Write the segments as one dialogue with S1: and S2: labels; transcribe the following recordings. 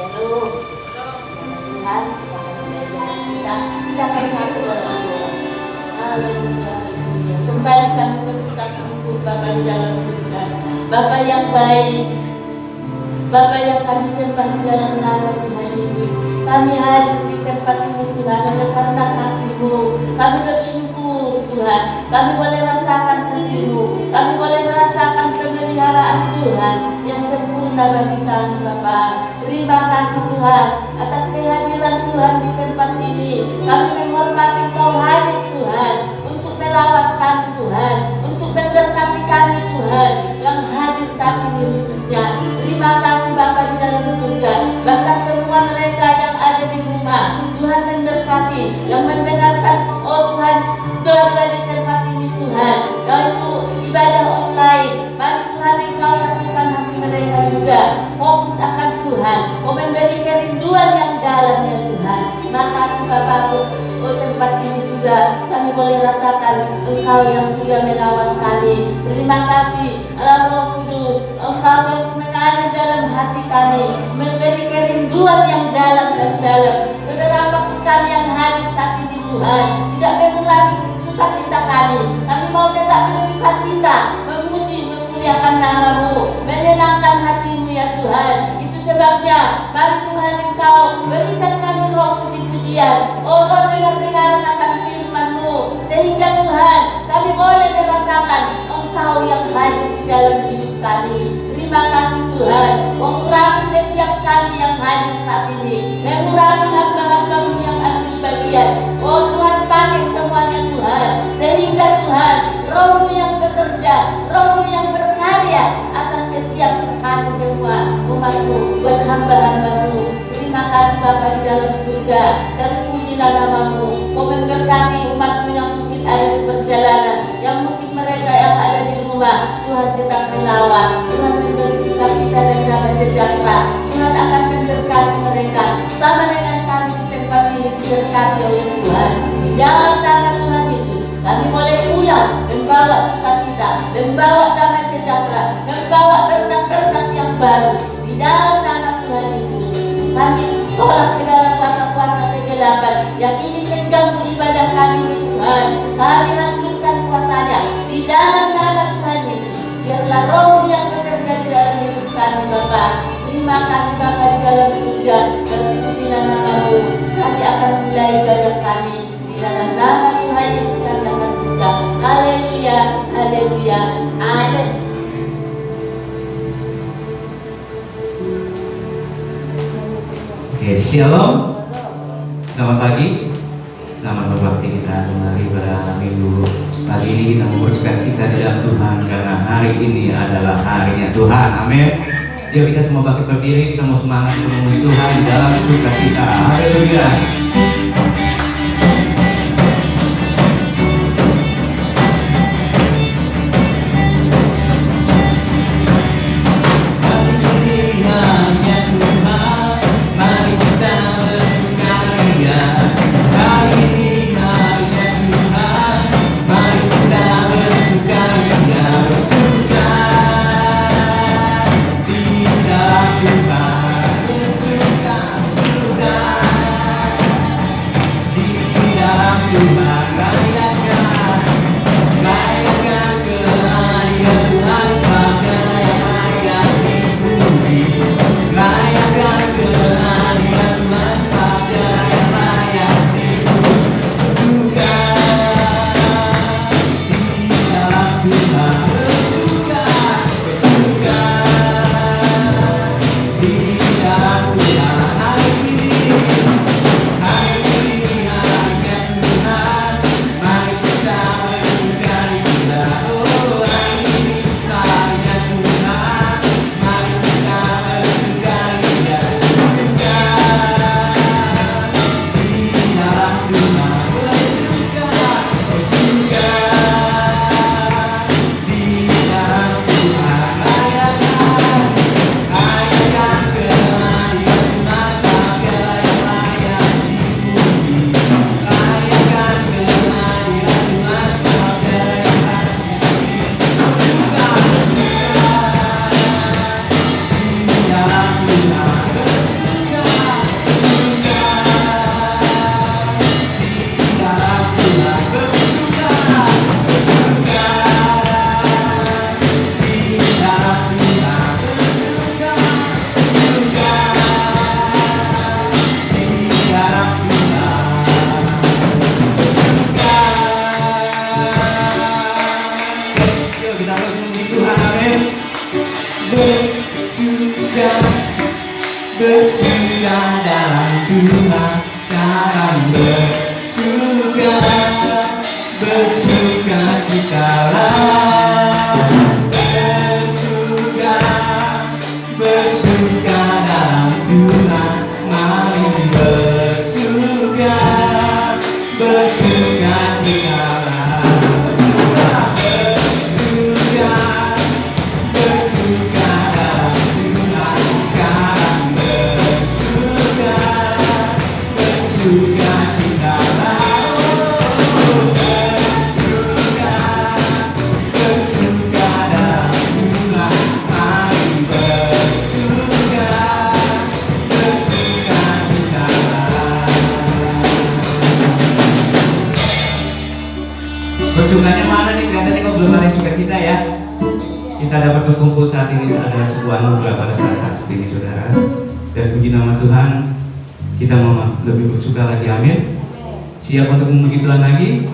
S1: Tuhan kita akan satu dalam doa. Haleluya, haleluya. Kembali kami berucap syukur Bapa di dalam surga, Bapa yang baik, Bapa yang kami sembah di dalam nama Tuhan Yesus. Kami hadir di tempat ini Tuhan oleh karena kasih-Mu. Kami bersyukur Tuhan, kami boleh rasakan kasih-Mu, kami boleh merasakan pemeliharaan Tuhan yang sempurna bagi kami Bapa. Terima kasih Tuhan atas kehadiran Tuhan di tempat ini. Kami menghormati Engkau hadir Tuhan untuk melawat kami Tuhan, untuk memberkati kami Tuhan yang hadir saat ini khususnya. Terima kasih Bapa di dalam surga. Bahkan semua mereka yang ada di rumah, Tuhan memberkati, yang mendengarkan oh Tuhan doa di tempat ini Tuhan, yaitu ibadah online. Mari Tuhan Engkau satukan hati mereka juga, fokus akan Tuhan, mau memberi kerinduan yang dalam ya Tuhan. Makasih Bapa, oh tempat ini juga kami boleh rasakan Engkau yang sudah melawat kami. Terima kasih Allah Roh Kudus, Engkau terus mengalir dalam hati kami, memberi kerinduan yang dalam dan dalam. Beberapa kami yang hadir saat ini Tuhan, tidak mengurangi sukacita kami. Kami mau tetap bersukacita, memuji, memuliakan nama-Mu, menyenangkan hati-Mu ya Tuhan. Itu sebabnya mari Tuhan Engkau berikan kami roh puji-pujian, oh roh dengar-dengaran akan firman-Mu, sehingga Tuhan kami boleh merasakan Engkau yang hadir di dalam hidup kami. Terima kasih Tuhan, mengurangi setiap kami yang hadir saat ini, mengurangi hamba-hamba-Mu yang ambil bagian. Oh Tuhan, pakai semuanya Tuhan, sehingga Tuhan Roh-Mu yang bekerja, Roh-Mu yang berkarya atas setiap kami semua umat-Mu, buat hamba-hamba-Mu. Terima kasih Bapa di dalam surga, dan pujilah nama-Mu. Kau memberkati umat-Mu yang mungkin ada di perjalanan, yang mungkin mereka yang ada di rumah. Tuhan tetap melawat, Tuhan memberi sukacita dan damai sejahtera. Tuhan akan memberkati mereka, sama dengan kami di tempat ini diberkati oleh Tuhan. Di dalam nama Tuhan Yesus, kami boleh pulang membawa sukacita, membawa damai sejahtera, membawa berkat-berkat yang baru. Di dalam nama Tuhan Yesus, kami tolak segala kuasa-kuasa kegelapan yang ingin mengganggu ibadah kami ini Tuhan. Kami hancurkan kuasanya di dalam nama Tuhan Yesus. Biarlah Roh-Mu yang bekerja di dalam hidup kami Bapa. Terima kasih Bapa di dalam surga, dan pujilah nama-Mu. Kami akan mulai ibadah kami di dalam nama Tuhan Yesus. Kami akan buka. Haleluya, haleluya, amin.
S2: Oke, shalom. Selamat pagi. Selamat berbakti kita kembali pada minggu pagi ini. Kita mau bersuka-cita di dalam Tuhan karena hari ini adalah harinya Tuhan. Amin. Yuk kita semua bangkit berdiri, kita mau semangat memenuhi Tuhan di dalam sukacita. Haleluya. bersuka dalam Tuhan, jangan bersuka, bersuka citalah, bersuka, bersuka dalam Tuhan, mari bersuka, bersuka citalah, bersuka, bersuka dalam Tuhan, jangan bersuka, bersuka citalah. Bersukanya mana nih? Kelihatannya kok belum ada yang suka kita ya. Kita dapat berkumpul saat ini adalah sebuah anugerah pada saat seperti ini, saudara. Dan puji nama Tuhan, kita mau lebih bersuka lagi, amin. Siap untuk memuji Tuhan lagi?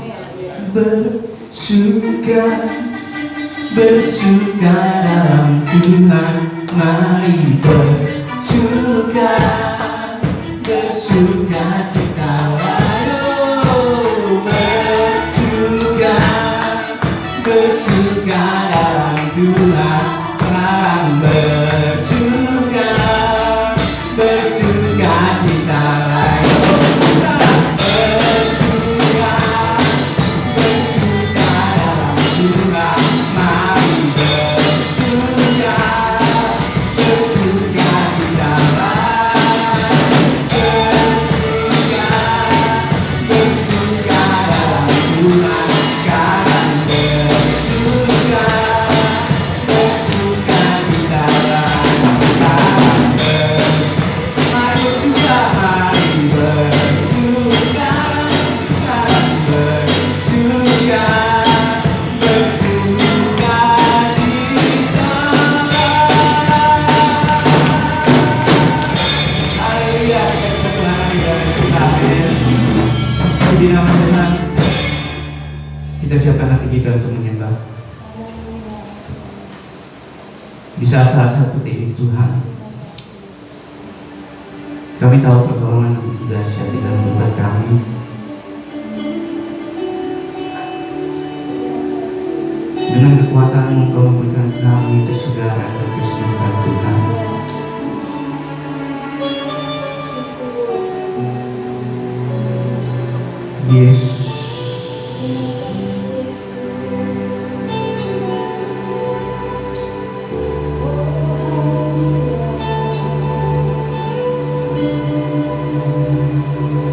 S2: Bersuka, bersuka dalam Tuhan, mari bersuka, bersuka citalah. Bersuka dalam Tuhan, sekarang bersuka, bersuka citalah. Bersuka, bersuka dalam Tuhan, mari bersuka, bersuka citalah. Bersuka, bersuka dalam Tuhan. Di nama Tuhan, kita siapkan hati kita untuk menyembah. Di saat-saat seperti ini Tuhan, kami tahu pertolongan dahsyat di dalam hidup kami. Dengan kekuatan-Mu Engkau memberikan kami kesegaran dan kesejukan Tuhan. Yesus,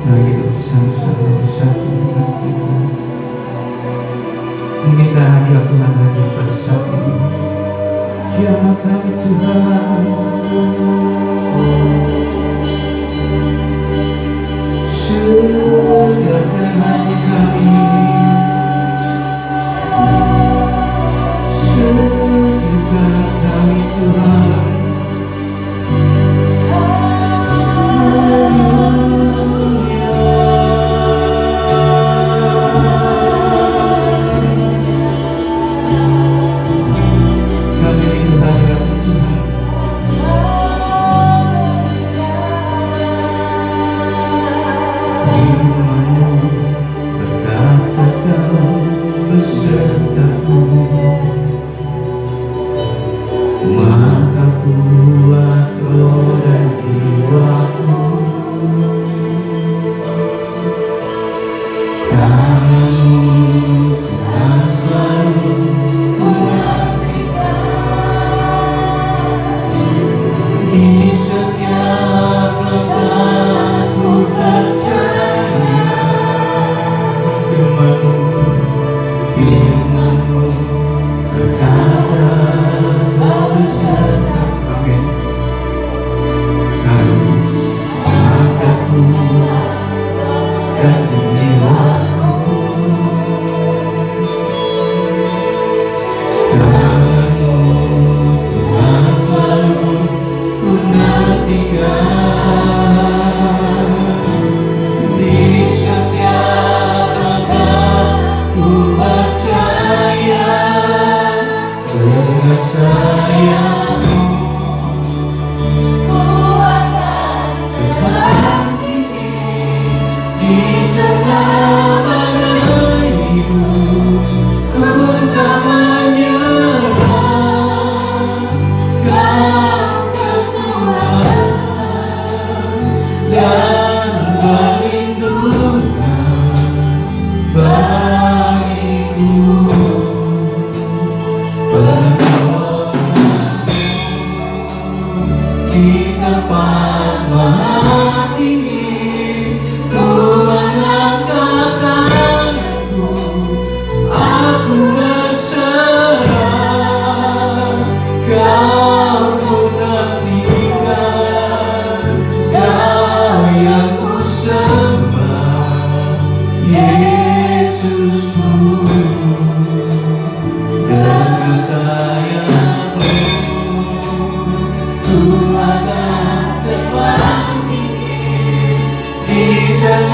S2: mari kita bersama-sama bersatu dengan kita meminta hadirat Tuhan hadir pada saat ini. Jamah kami Tuhan, segarkan hati kami, sejukkan kami Tuhan. Kami rindu hadirat-Mu Tuhan. Firman-Mu berkata Kau besertaku, maka kuat roh dan jiwaku. Tangan-Mu Tuhan selalu ku di setiap langkahku percaya. Firman-Mu berkata Kau beserta. Amin. Maka kuat dan jiwaku. Tangan-Mu Tuhan selalu ku nantikan. Di setiap langkahku percaya dengan sayang-Mu. Kuatkan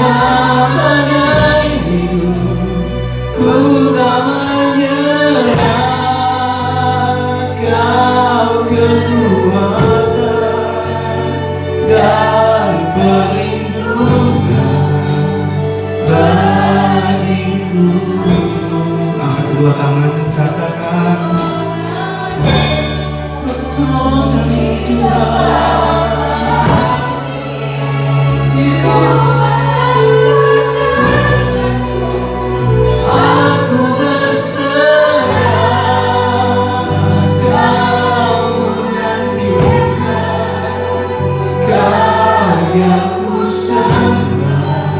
S2: tengah badai hidup, ku tak menyerah. Kau kekuatan dan perlindungan bagiku. Angkat kedua tangan, katakan pertolongan Tuhan. Aku berserah, kau menantikan, kau yang ku sembah,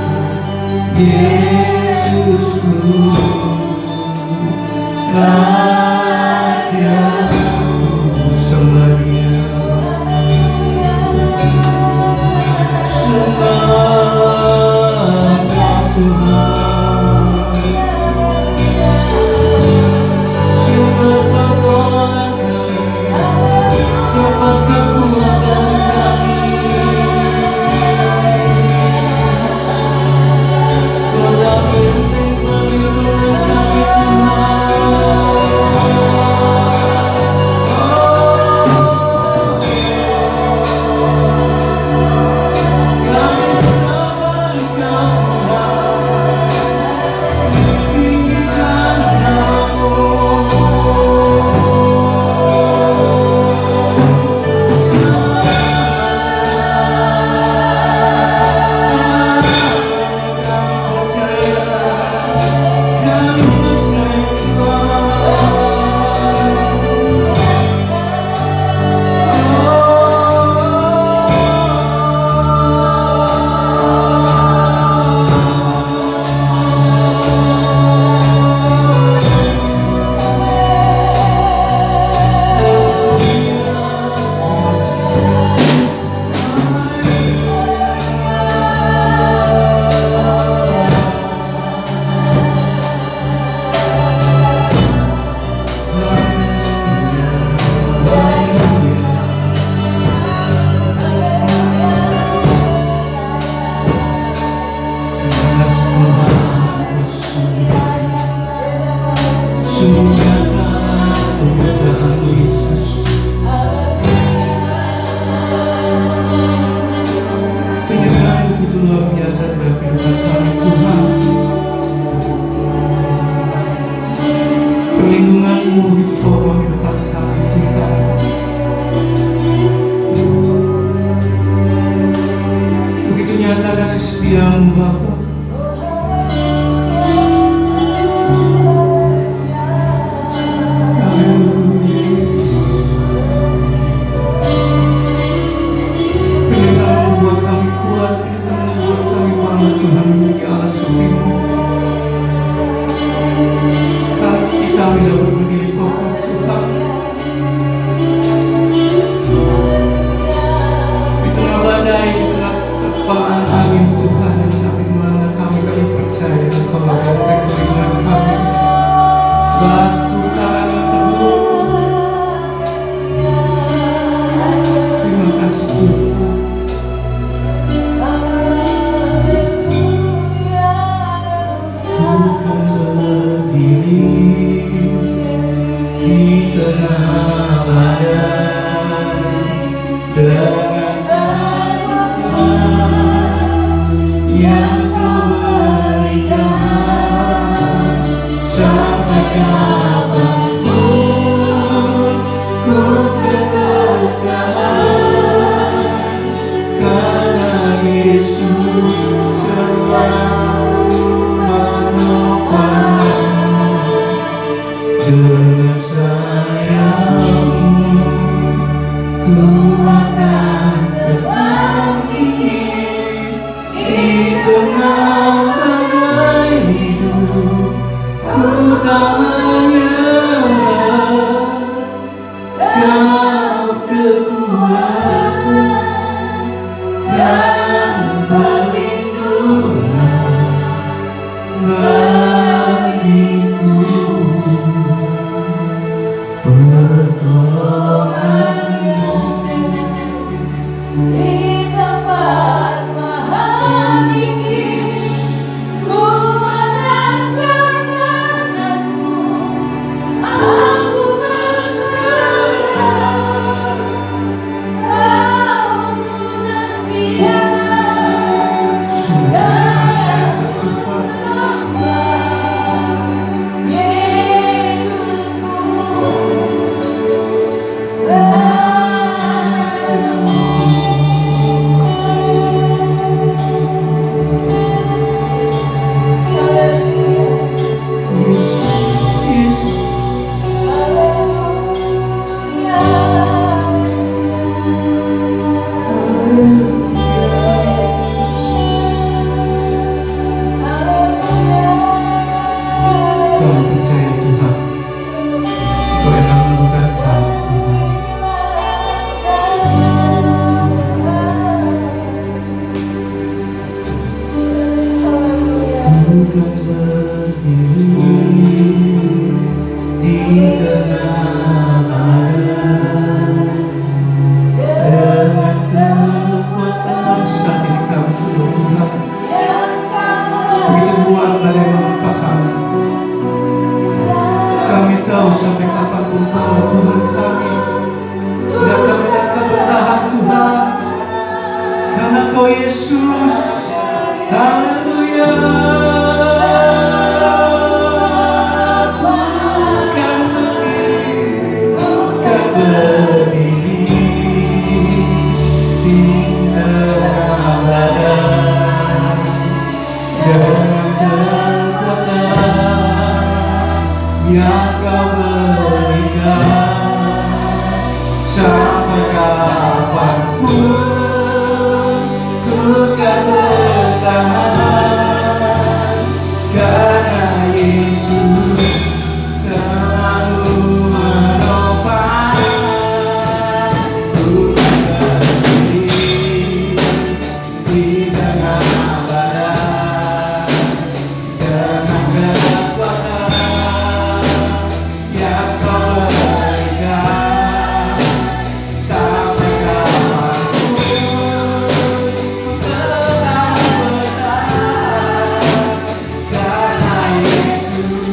S2: Yesusku. Rajaku, sembah Dia, sembah Tuhan, sumber pertolongan kami, tempat kekuatan kami. Kau tak penting perlindungan kami, perlindungan-Mu begitu kokoh di depan kami, Tuhan. Begitu nyata kasih setia-Mu, Bapa. Haleluya. Penyertaan-Mu buat kami kuat, penyertaan-Mu buat kami bangga, Tuhan, memiliki Allah seperti-Mu. Kami dapat berdiri kokoh, Tuhan. Di tengah badai, di tengah terpaan angin, Tuhan, yang semakin melanda kami percaya Engkau benteng perlindungan kami, batu karang yang teguh. Terima kasih, Tuhan. Ku kan berdiri di tengah badai dengan tangan yang Kau berikan. Sampai kapanpun ku kan bertahan, karena Yesus selalu menopang. Dengan sayang-Mu ku akan tetap tinggi di tengah badai hidup. Ku tak menyerah, Kau kekuatan dan perlindungan Yesus. Haleluya. Ku kan berdiri di tengah ladang dengan kekuatan yang Kau berikan. Sampai kapanpun ku kan bertahan, karena Yesus selalu menopang. Ku berdiri di tengah badai dengan kekuatan yang Kau berikan. Sampai kapanpun ku tetap bertahan, karena Yesus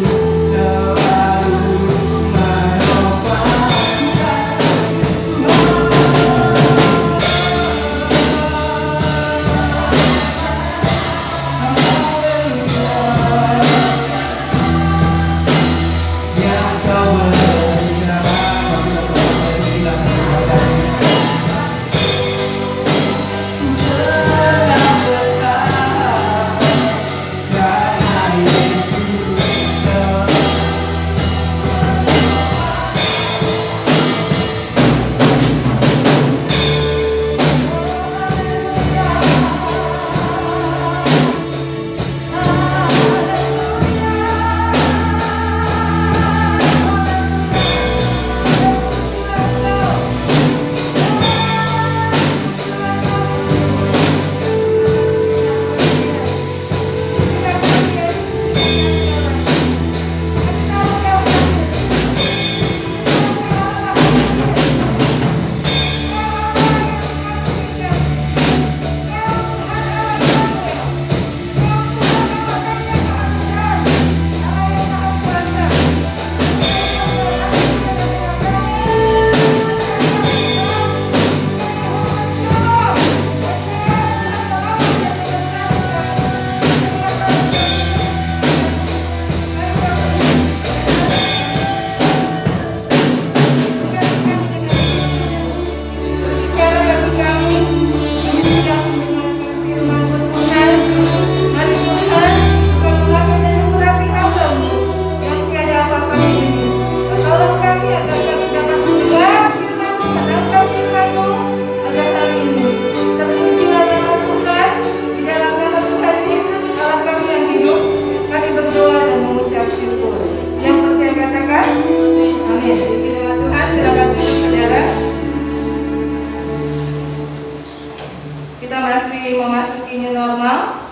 S2: selalu menopang. Yang Kau berikan, ku tetap bertahan, karena Yesus selalu.
S3: Berbicara bagi kami, kami sedang mendengarkan firman Tuhan. Mari Tuhan, Engkau mengasihi dan mengurapi hamba-Mu yang tiada apa-apanya ini. Tolong kami agar kami dapat mendengar firman-Mu, menangkap firman-Mu, agar hari ini terpujilah nama Tuhan. Di dalam nama Tuhan Yesus, Allah kami yang hidup, kami berdoa dan mengucap syukur. Yang percaya katakan, amin. Puji nama Tuhan. Silakan duduk saudara. Kita masih memasuki new normal.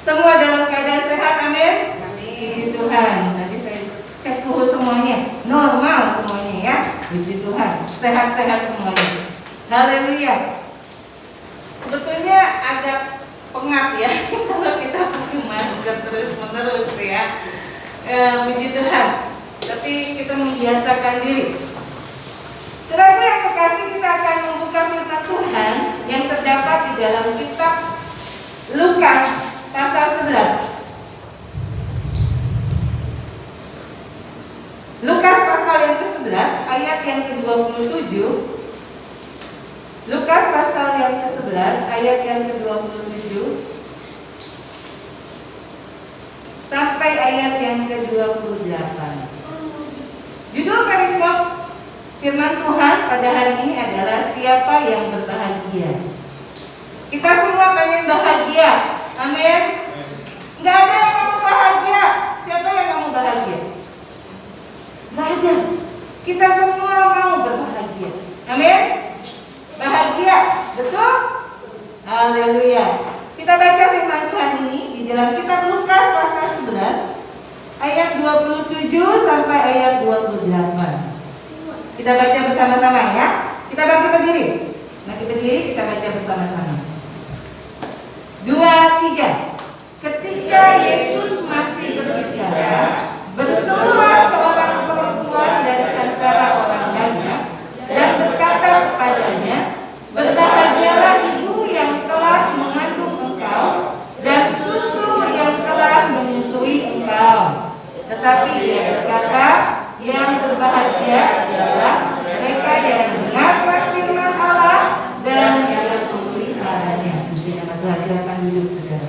S3: Semua dalam keadaan sehat, amin. Puji Tuhan. Tadi saya cek suhu semuanya, normal semuanya ya. Puji Tuhan, sehat-sehat semuanya. Haleluya. Sebetulnya agak pengap ya kalau kita pakai masker terus-menerus ya. Puji Tuhan. Tapi kita membiasakan diri. Terakhir yang kekasih, kita akan membuka firman Tuhan yang terdapat di dalam kitab Lukas pasal 11. Lukas pasal yang ke-11 ayat yang ke-27. Lukas pasal yang ke-11 ayat yang ke-27 sampai ayat yang ke-28. Judul perikop firman Tuhan pada hari ini adalah siapa yang berbahagia. Kita semua pengen bahagia, amin. Nggak ada yang kamu bahagia. Siapa yang kamu bahagia? Nggak ada. Kita semua mau berbahagia, amin. Bahagia, betul? Haleluya. Kita baca firman Tuhan ini di dalam kitab Lukas pasal 11 ayat 27 sampai ayat 28. Kita baca bersama-sama ya. Kita bangkit berdiri. Bangkit berdiri, kita baca bersama-sama. 2, 3. Ketika Yesus masih berbicara, berserulah seorang perempuan dari antara orang banyak dan berkata kepadanya, "Berbahagialah ibu yang telah keadaannya. Mungkin nama Tuhan, silakan duduk saudara.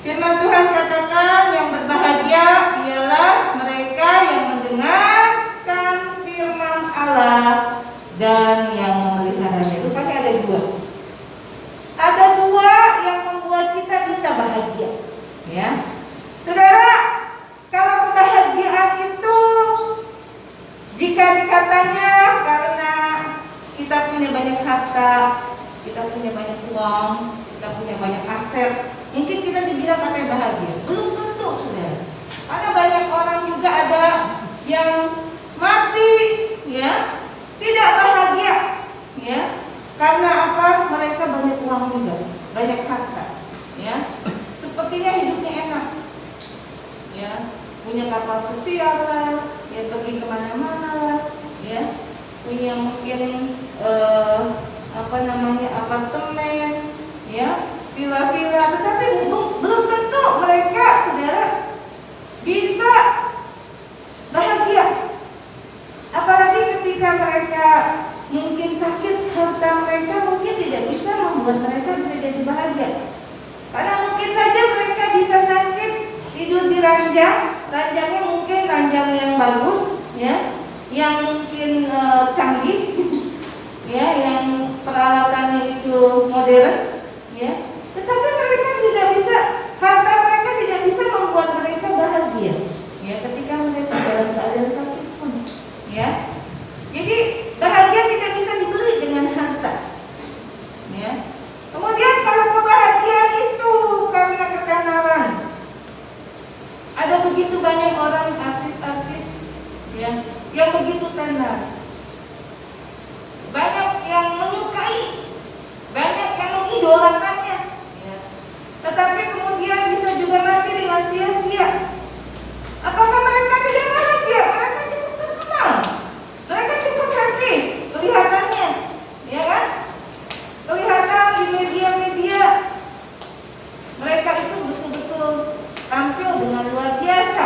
S3: Firman Tuhan katakan yang berbahagia ialah mereka yang mendengarkan firman Allah dan yang memeliharanya. Rupanya ada dua. Ada dua yang membuat kita bisa bahagia. Ya, saudara, kalau kebahagiaan itu jika dikatanya karena kita punya banyak harta, kita punya banyak uang, kita punya banyak aset, mungkin kita dibilang katanya bahagia. Belum tentu, saudara. Karena banyak orang juga ada yang mati, ya, tidak bahagia, ya. Karena apa? Mereka banyak uang juga, banyak harta, ya. Sepertinya hidupnya enak, ya, punya kapal pesiar lah, ya, pergi kemana-mana lah, ya, punya mungkin apartemen, ya, villa-villa, tetapi belum tentu mereka, saudara, bisa bahagia. Apalagi ketika mereka mungkin sakit, harta mereka mungkin tidak bisa membuat mereka bisa jadi bahagia. Karena mungkin saja mereka bisa sakit, tidur di ranjang, ranjangnya mungkin ranjang yang bagus, ya, yang mungkin canggih, ya, yang peralatannya itu modern, ya. Tetapi mereka tidak bisa, harta mereka tidak bisa membuat mereka bahagia, ya, ketika mereka dalam keadaan sakit pun, ya. Jadi bahagia tidak bisa dibeli dengan harta, ya. Kemudian kalau kebahagiaan itu karena ketenaran, ada begitu banyak orang artis-artis, ya, yang begitu tenar, banyak yang menyukai, banyak yang mengidolakannya, ya. Tetapi kemudian bisa juga mati dengan sia-sia. Apakah mereka tidak bahagia? Mereka cukup terkenal, mereka cukup happy kelihatannya, ya kan? Kelihatan di media-media mereka itu betul-betul tampil dengan luar biasa.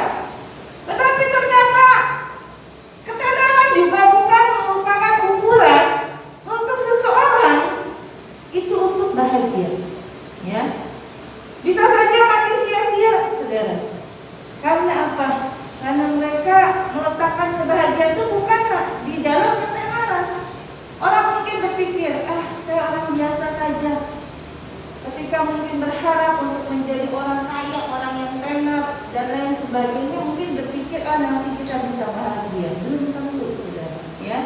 S3: Tetapi ternyata ketenaran juga bukan merupakan ukuran untuk seseorang itu untuk bahagia, ya. Bisa saja mati sia-sia, saudara. Karena apa? Karena mereka meletakkan kebahagiaan itu bukan di dalam ketenaran. Orang mungkin berpikir, saya orang biasa saja. Ketika mungkin berharap untuk menjadi orang kaya, orang yang tenar dan lain sebagainya, mungkin berpikir, nanti kita bisa bahagia. Belum tentu, saudara, ya.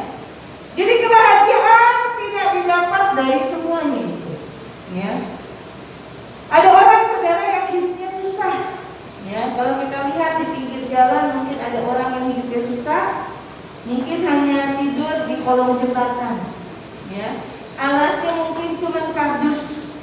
S3: Jadi kebahagiaan tidak didapat dari semuanya itu, ya. Ada orang, saudara, yang hidupnya susah, ya. Kalau kita lihat di pinggir jalan, mungkin ada orang yang hidupnya susah, mungkin hanya tidur di kolong jembatan, ya. Alasnya mungkin cuma kardus,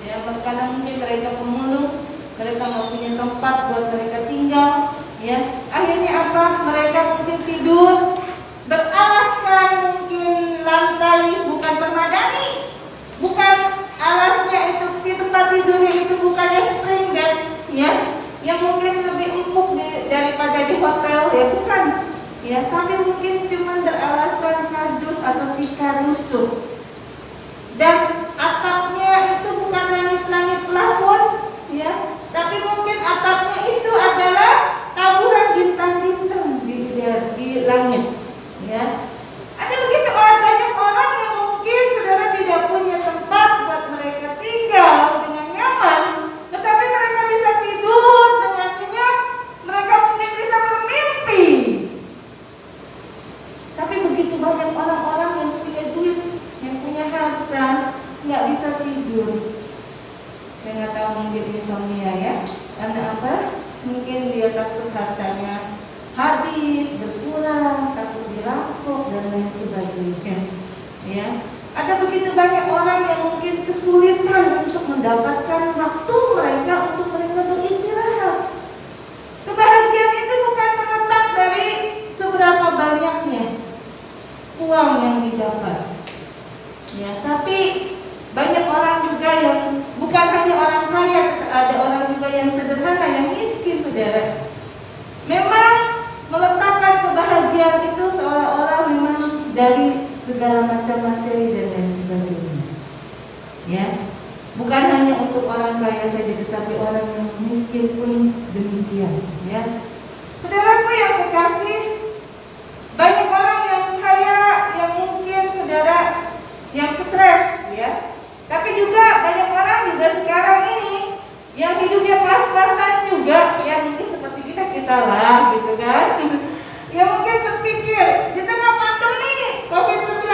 S3: ya. Karena mungkin mereka pemulung, mereka nggak punya tempat buat mereka tinggal, ya. Akhirnya apa? Mereka mungkin tidur beralaskan mungkin lantai bukan permadani, bukan alasnya itu di tempat tidurnya itu bukannya spring bed, ya, yang mungkin lebih empuk daripada di hotel, ya, bukan, ya, tapi mungkin cuma beralaskan kardus atau tikar rusuk, dan atapnya itu bukan langit-langit plafon, ya, tapi mungkin atapnya itu adalah taburan bintang-bintang di langit, ya. Ada begitu banyak orang yang mungkin, saudara, tidak punya tempat buat mereka tinggal dengan nyaman, tetapi mereka bisa tidur dengan nyenyak, mereka mungkin bisa bermimpi. Tapi begitu banyak orang-orang yang punya duit, yang punya harta, nggak bisa tidur. Saya nggak tahu, mungkin insomnia, ya. Karena apa? Mungkin dia takut hartanya habis, berkurang, takut dirampok dan lain sebagainya, ya. Ada begitu banyak orang yang mungkin kesulitan untuk mendapatkan waktu mereka untuk mereka beristirahat. Kebahagiaan itu bukan terletak dari seberapa banyaknya uang yang didapat, ya. Tapi banyak orang juga yang bukan hanya orang kaya, ada orang juga yang sederhana, yang miskin, saudara. Memang meletakkan kebahagiaan itu seolah-olah memang dari segala macam materi dan lain sebagainya. Ya, bukan hanya untuk orang kaya saja, tetapi orang yang miskin pun demikian. Ya, saudaraku yang kekasih, banyak orang yang kaya yang mungkin saudara yang stres, ya. Tapi juga banyak orang juga sekarang ini yang hidupnya pas-pasan juga, ya mungkin seperti kita lah, gitu kan. Ya mungkin berpikir di tengah pandemi COVID-19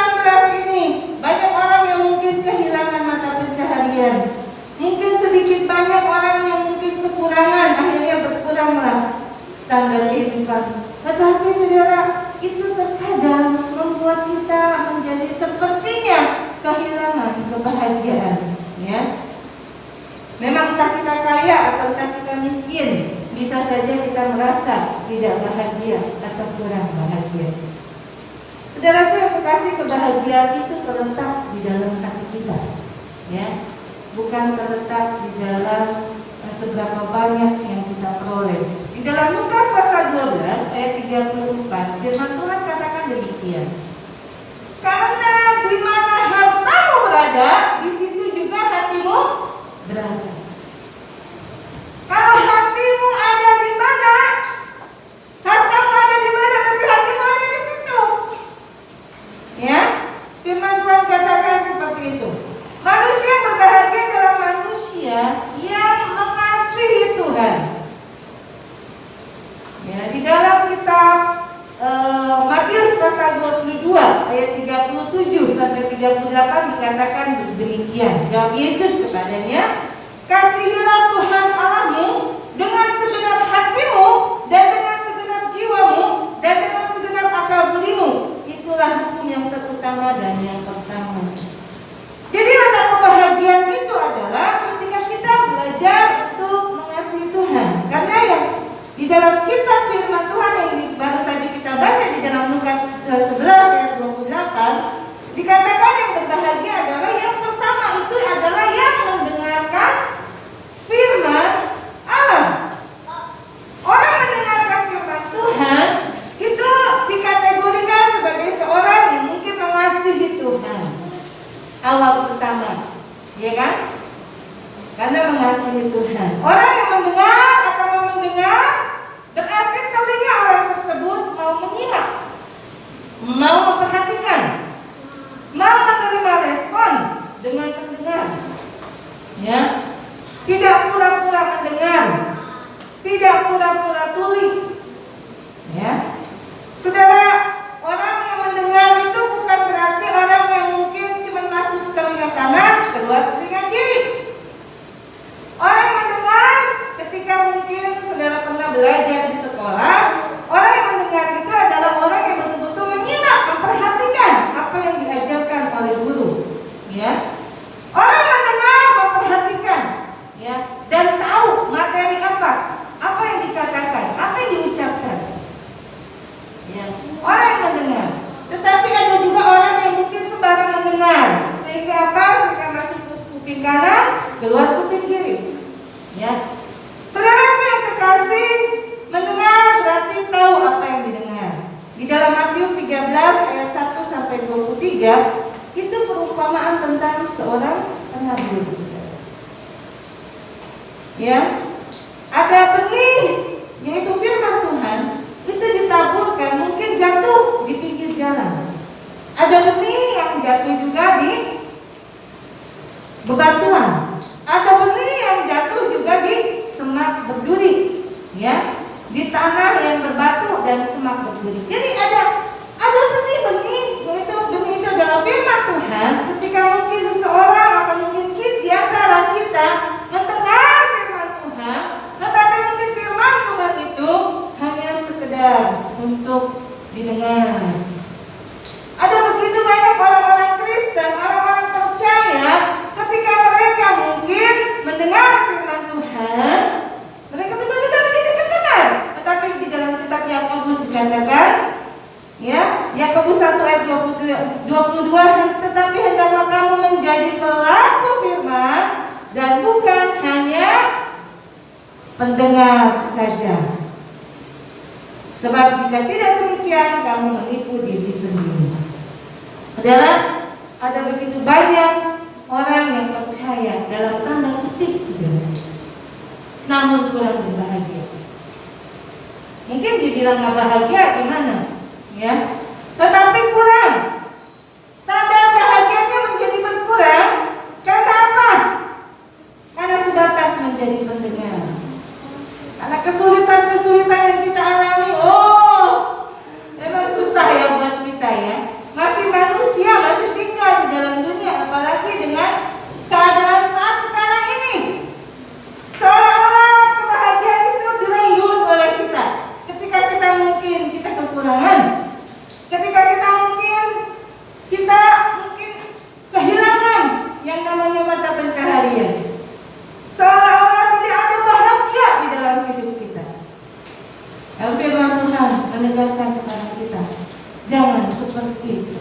S3: ini banyak orang yang mungkin kehilangan mata pencaharian. Mungkin sedikit banyak orang yang mungkin kekurangan, akhirnya berkuranglah standar kehidupan. Tetapi saudara, itu terkadang membuat kita menjadi sepertinya kehilangan kebahagiaan, ya. Memang entah kita kaya atau entah kita miskin, bisa saja kita merasa tidak bahagia atau kurang bahagia. Saudaraku yang kekasih, kebahagiaan itu terletak di dalam hati kita, ya, bukan terletak di dalam seberapa banyak yang kita peroleh. Di dalam Lukas pasal 12 ayat 34, firman Tuhan katakan demikian. Karena di mana hartamu berada, di situ juga hatimu berada. Kalau hatimu ada di mana, hartamu ada di mana, nanti hatimu ada di situ. Ya, firman Tuhan katakan seperti itu. Manusia berbahagia adalah manusia yang mengasihi Tuhan. Ya, di dalam kitab Matius pasal 22 ayat 37 sampai 38 dikatakan demikian. Jawab Yesus kepadanya, kasihilah Tuhan Allahmu dengan segenap hatimu dan dengan segenap jiwamu dan dengan segenap akal budimu. Itulah hukum yang terutama dan yang pertama. Jadi letak kebahagiaan itu adalah ketika kita belajar untuk mengasihi Tuhan. Karena yang di dalam kitab firman Tuhan yang baru saja kita baca di dalam Lukas 11 ayat 28 dikatakan yang berbahagia adalah yang pertama itu adalah yang mendengarkan firman Allah. Orang mendengarkan firman Tuhan itu dikategorikan sebagai seorang yang mungkin mengasihi Tuhan. Awal pertama, ya kan? Karena mengasihi Tuhan. Orang yang mendengar atau mau mendengar berarti telinga orang tersebut mau menyimak, mau memperhatikan, mau menerima respon dengan mendengar. Ya, tidak pura-pura mendengar, tidak pura-pura tuli. Ya, saudara, orang yang mendengar itu bukan berarti orang yang mungkin cuma masuk telinga kanan, keluar telinga kiri. Orang yang mendengar ketika mungkin saudara pernah belajar di sekolah, orang yang mendengar itu adalah orang yang betul-betul menyimak, memperhatikan apa yang diajarkan oleh guru. Ya, orang yang mendengar memperhatikan, ya, dan tahu materi apa yang dikatakan, apa yang diucapkan. Ya, orang yang mendengar. Tetapi ada juga orang yang mungkin sembarang mendengar, sehingga apa? Sehingga masuk kuping kanan, keluar kuping kiri. Ya, saudaraku yang kekasih, mendengar berarti tahu apa yang didengar. Di dalam Matius 13 ayat 1 sampai 23 itu perumpamaan tentang seorang penabur, saudara. Ya, ada benih, yaitu firman Tuhan, itu ditaburkan, mungkin jatuh di pinggir jalan. Ada benih yang jatuh juga di bebatuan. Ada benih yang jatuh juga di semak berduri, ya, di tanah yang berbatu dan semak berduri. Jadi ada benih-benih, yaitu benih itu adalah firman Tuhan. Ketika mungkin seseorang atau mungkin di antara kita mendengar firman Tuhan, tetapi mungkin firman Tuhan itu hanya sekedar untuk didengar. Ada begitu banyak orang-orang Kristen, orang-orang percaya, ketika mereka mungkin mendengar firman Tuhan, mereka betul-betul menjadi pendengar. Tetapi di dalam kitab Yakobus dikatakan, ya, Yakobus 1 ayat 22, tetapi hendaklah kamu menjadi pelaku firman dan bukan hanya pendengar saja. Sebab jika tidak demikian, kamu menipu diri sendiri. Adalah ada begitu banyak orang yang percaya dalam tanda kutip saudara, namun kurang berbahagia. Mungkin dibilang nggak bahagia gimana, ya? Tetapi kurang. Standar bahagianya menjadi berkurang. Karena apa? Karena sebatas menjadi pendengar. Karena kesulitan-kesulitan yang kita alami, memang susah ya buat kita ya. Masih manusia, masih tinggal di dalam dunia, apalagi dengan keadaan saat sekarang ini. Seolah-olah kebahagiaan itu dirayun oleh kita. Ketika kita mungkin kita kekurangan, ketika kita mungkin kehilangan yang namanya mata pencaharian. Seolah-olah tidak ada bahagia di dalam hidup kita. Firman Tuhan menegaskan kepada kita, jangan seperti itu.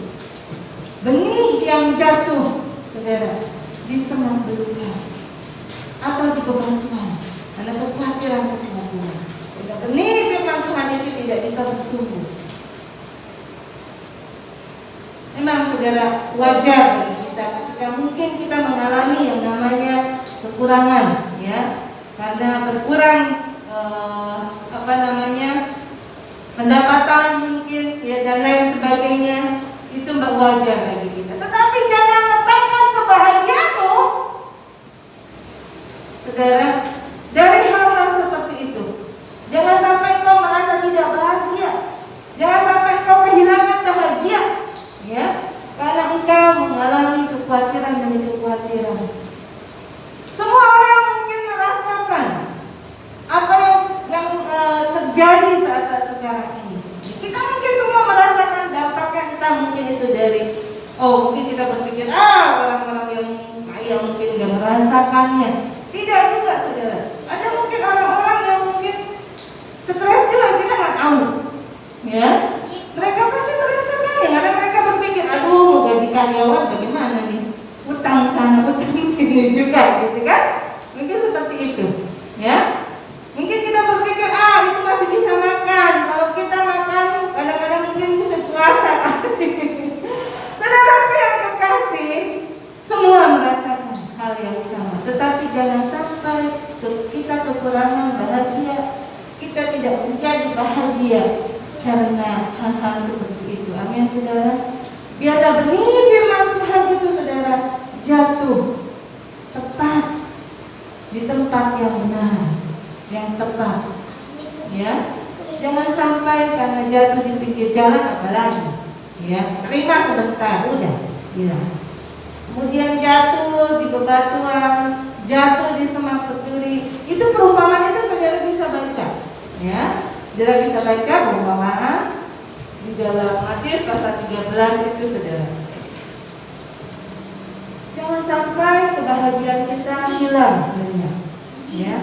S3: Benih yang jatuh, saudara, di semak belukar atau di bebatuan, karena kekhawatiran. Sehingga benih firman Tuhan itu tidak bisa bertumbuh. Memang saudara, wajar bagi kita ketika mungkin kita mengalami yang namanya kekurangan, ya, karena berkurang pendapatan mungkin, ya, dan lain sebagainya, itu wajar bagi kita. Tetapi jangan letakkan kebahagiaanmu, saudara, dari hal-hal seperti itu. Jangan sampai kau merasa tidak bahagia, jangan sampai kau kehilangan bahagia, ya, karena engkau mengalami kekhawatiran demi kekhawatiran. Semua orang mungkin merasakan apa yang terjadi saat-saat sekarang ini. Kita mungkin semua merasakan dampaknya. Kita mungkin itu dari mungkin kita berpikir orang-orang yang kaya mungkin nggak merasakannya. Tidak juga saudara. Ada mungkin orang-orang yang mungkin stres juga, kita nggak tahu, ya. Mereka pasti merasakannya karena mereka berpikir, aduh, gaji karyawan bagaimana nih, utang sana utang sini juga, gitu kan? Mungkin seperti itu, ya. Mungkin kita berpikir, itu masih bisa makan. Kalau kita makan, kadang-kadang mungkin bisa puasa. Saudaraku yang terkasih, semua merasakan hal yang sama. Tetapi jangan sampai kita kekurangan bahagia, kita tidak menjadi bahagia karena hal-hal seperti itu. Amin, saudara. Biarlah benih firman Tuhan itu, saudara, jatuh tepat di tempat yang benar, yang tepat, ya. Jangan sampai karena jatuh di pinggir jalan apalagi, ya, terima sebentar, udah hilang. Kemudian jatuh di bebatuan, jatuh di semak berduri. Itu perumpamaan itu saudara bisa baca, ya. Saudara bisa baca perumpamaan di dalam Matius pasal 13 itu, saudara. Jangan sampai kebahagiaan kita hilang, ya.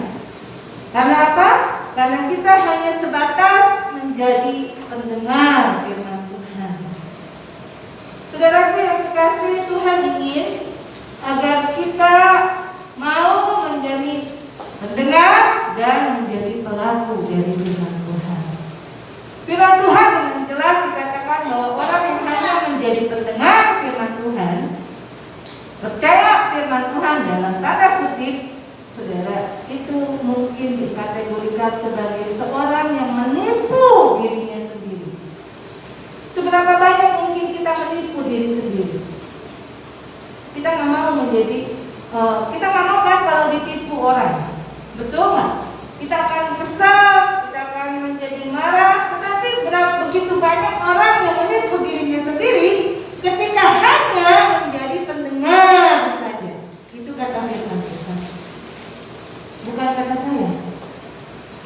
S3: Karena apa? Karena kita hanya sebatas menjadi pendengar firman Tuhan. Saudaraku yang kekasih, Tuhan ingin agar kita mau menjadi pendengar dan menjadi pelaku dari firman Tuhan. Firman Tuhan dengan jelas dikatakan bahwa orang yang hanya menjadi pendengar firman Tuhan, percaya firman Tuhan dalam tanda kutip, saudara, itu mungkin dikategorikan sebagai seorang yang menipu dirinya sendiri. Seberapa banyak mungkin kita menipu diri sendiri? Kita nggak mau menjadi, kita nggak mau kan kalau ditipu orang, betul nggak? Kita akan kesal, kita akan menjadi marah. Tetapi begitu banyak orang yang menipu dirinya sendiri ketika hanya menjadi pendengar saja. Itu kata firman Tuhan. Bukan kata saya.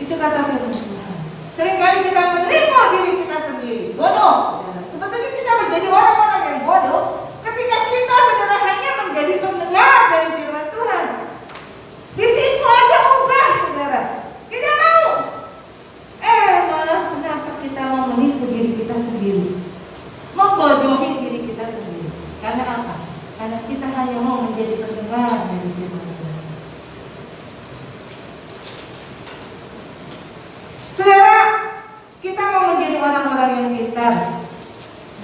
S3: Itu kata firman Tuhan. Seringkali kita menipu diri kita sendiri. Bodoh, saudara. Sebetulnya kita menjadi orang-orang yang bodoh ketika kita, saudara, hanya menjadi pendengar dari firman Tuhan. Ditipu aja enggak, saudara. Tidak mau. Malah kenapa kita mau menipu diri kita sendiri, membodohi diri kita sendiri? Karena apa? Karena kita hanya mau menjadi pendengar dari firman Tuhan. Saudara, kita mau menjadi orang-orang yang pintar.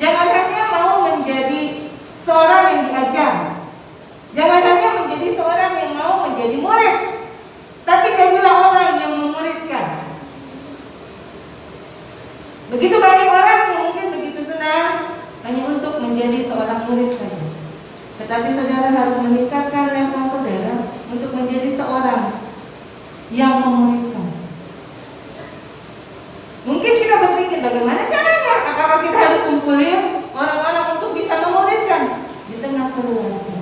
S3: Jangan hanya mau menjadi murid, tapi jadilah orang yang memuridkan. Begitu banyak orang yang mungkin begitu senang hanya untuk menjadi seorang murid saja. Tetapi saudara harus meningkatkan level saudara untuk menjadi seorang yang memuridkan. Mungkin kita berpikir bagaimana caranya? Apakah kita harus kumpulin orang-orang untuk bisa memuridkan? Di tengah keluarga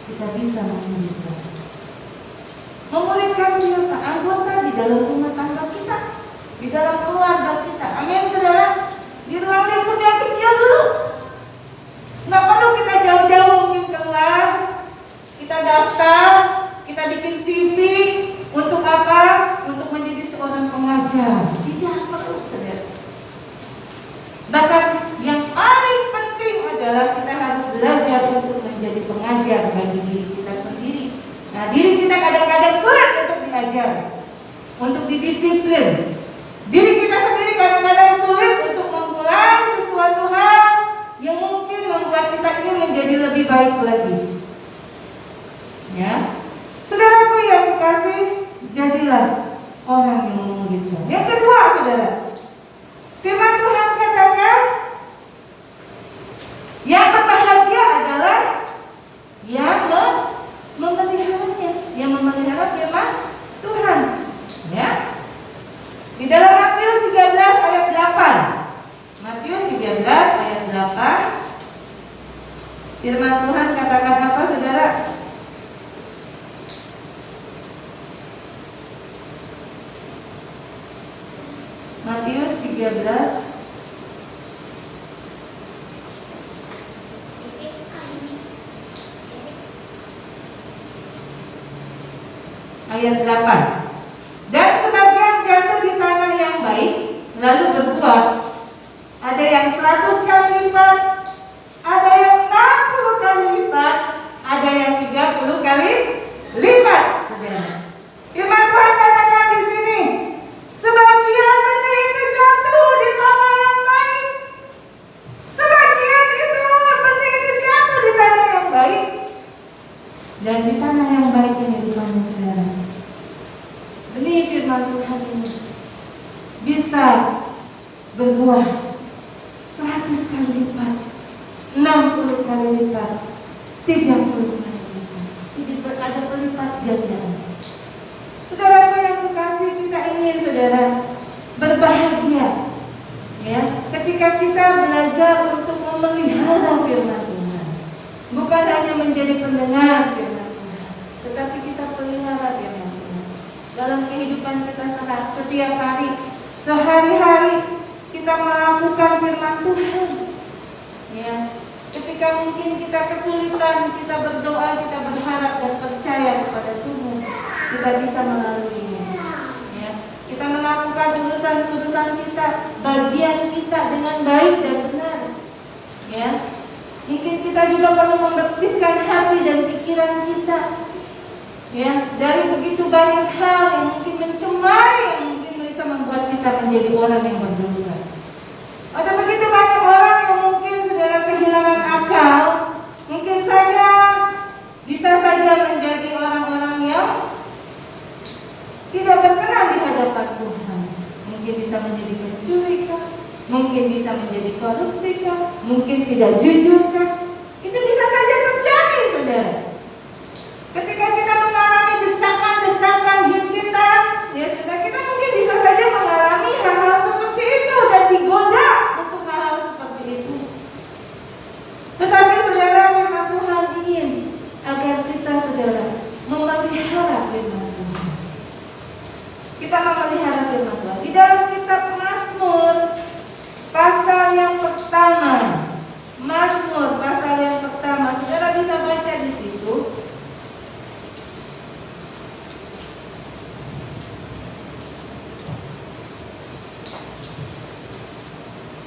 S3: kita bisa memuridkan. Memuridkan siapa? Anggota di dalam rumah tangga kita, di dalam keluarga kita. Amin saudara. Di ruang lingkup yang kecil dulu. Nggak perlu kita jauh-jauh mungkin keluar. Kita daftar, kita bikin CV. Untuk apa? Untuk menjadi seorang pengajar. Tidak perlu saudara. Bahkan yang paling penting adalah kita harus belajar untuk menjadi pengajar bagi diri kita sendiri. Nah, diri kita kadang-kadang sulit untuk diajar, untuk didisiplin. Diri kita sendiri kadang-kadang sulit untuk memulai sesuatu hal yang mungkin membuat kita ini menjadi lebih baik lagi. Ya, saudaraku yang dikasih, jadilah orang yang memuridkan. Yang kedua, saudara, firman Tuhan katakan, yang berbahagia adalah yang memeliharanya, yang memelihara firman Tuhan. Ya, di dalam Matius 13 ayat 8. Matius 13 ayat 8. Firman Tuhan katakan apa, saudara? Matius 13 ayat 8. Dan sebagian jatuh di tanah yang baik, lalu berbuah. Ada yang 100 kali lipat, ada yang 60 kali lipat, ada yang 30 kali lipat. Saudara, firman Tuhan katakan di sini, sebagian benih itu jatuh di tanah yang baik. Sebagian itu benih itu jatuh di tanah yang baik. Dan di tanah yang baik ini di mana, saudara? Benih firman Tuhan ini bisa berbuah 100 kali lipat, 60 kali lipat, 30 kali lipat. Tidak ada pelipat gandaan. Saudara yang kekasih, kita ingin saudara berbahagia, ya, ketika kita belajar untuk memelihara firman Tuhan. Bukan hanya menjadi pendengar firman Tuhan, tetapi kita pelihara firman Tuhan dalam kehidupan kita setiap hari, sehari-hari kita melakukan firman Tuhan. Ya, ketika mungkin kita kesulitan, kita berdoa, kita berharap dan percaya kepada Tuhan, kita bisa melaluinya. Ya, kita melakukan urusan-urusan kita, bagian kita dengan baik dan benar. Ya, mungkin kita juga perlu membersihkan hati dan pikiran kita. Ya, dari begitu banyak hal yang mungkin mencemari, yang mungkin bisa membuat kita menjadi orang yang berdosa. Ada begitu banyak orang yang mungkin saudara kehilangan akal, mungkin saja bisa saja menjadi orang-orang yang tidak berkenan di hadapan Tuhan. Mungkin bisa menjadi pencuri kah? Mungkin bisa menjadi korupsi kah? Mungkin tidak jujur kah? Itu bisa saja terjadi, saudara. Ketika kita mengalami desakan-desakan hidup kita, ya saudara, kita mungkin bisa saja mengalami hal-hal seperti itu dan digoda untuk hal-hal seperti itu. Tetapi saudara, firman Tuhan ingin agar kita, saudara, memelihara firman Tuhan. Kita memelihara firman Tuhan. Di dalam kitab Mazmur pasal yang pertama, Mazmur pasal yang pertama, saudara bisa baca di situ.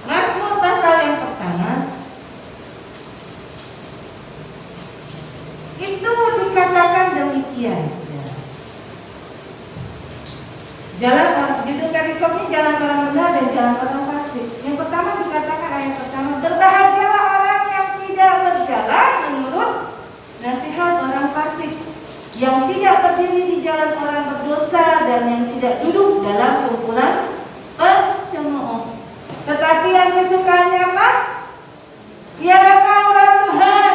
S3: Mazmur pasal yang pertama itu dikatakan demikian, saudara. Judul perikopnya jalan orang benar dan jalan orang fasik. Yang pertama dikatakan, ayat pertama, berbahagialah orang yang tidak berjalan menurut nasihat orang fasik, yang tidak berdiri di jalan orang berdosa, dan yang tidak duduk dalam kumpulan pencemooh. Tetapi yang kesukaannya apa? Ialah Taurat Tuhan,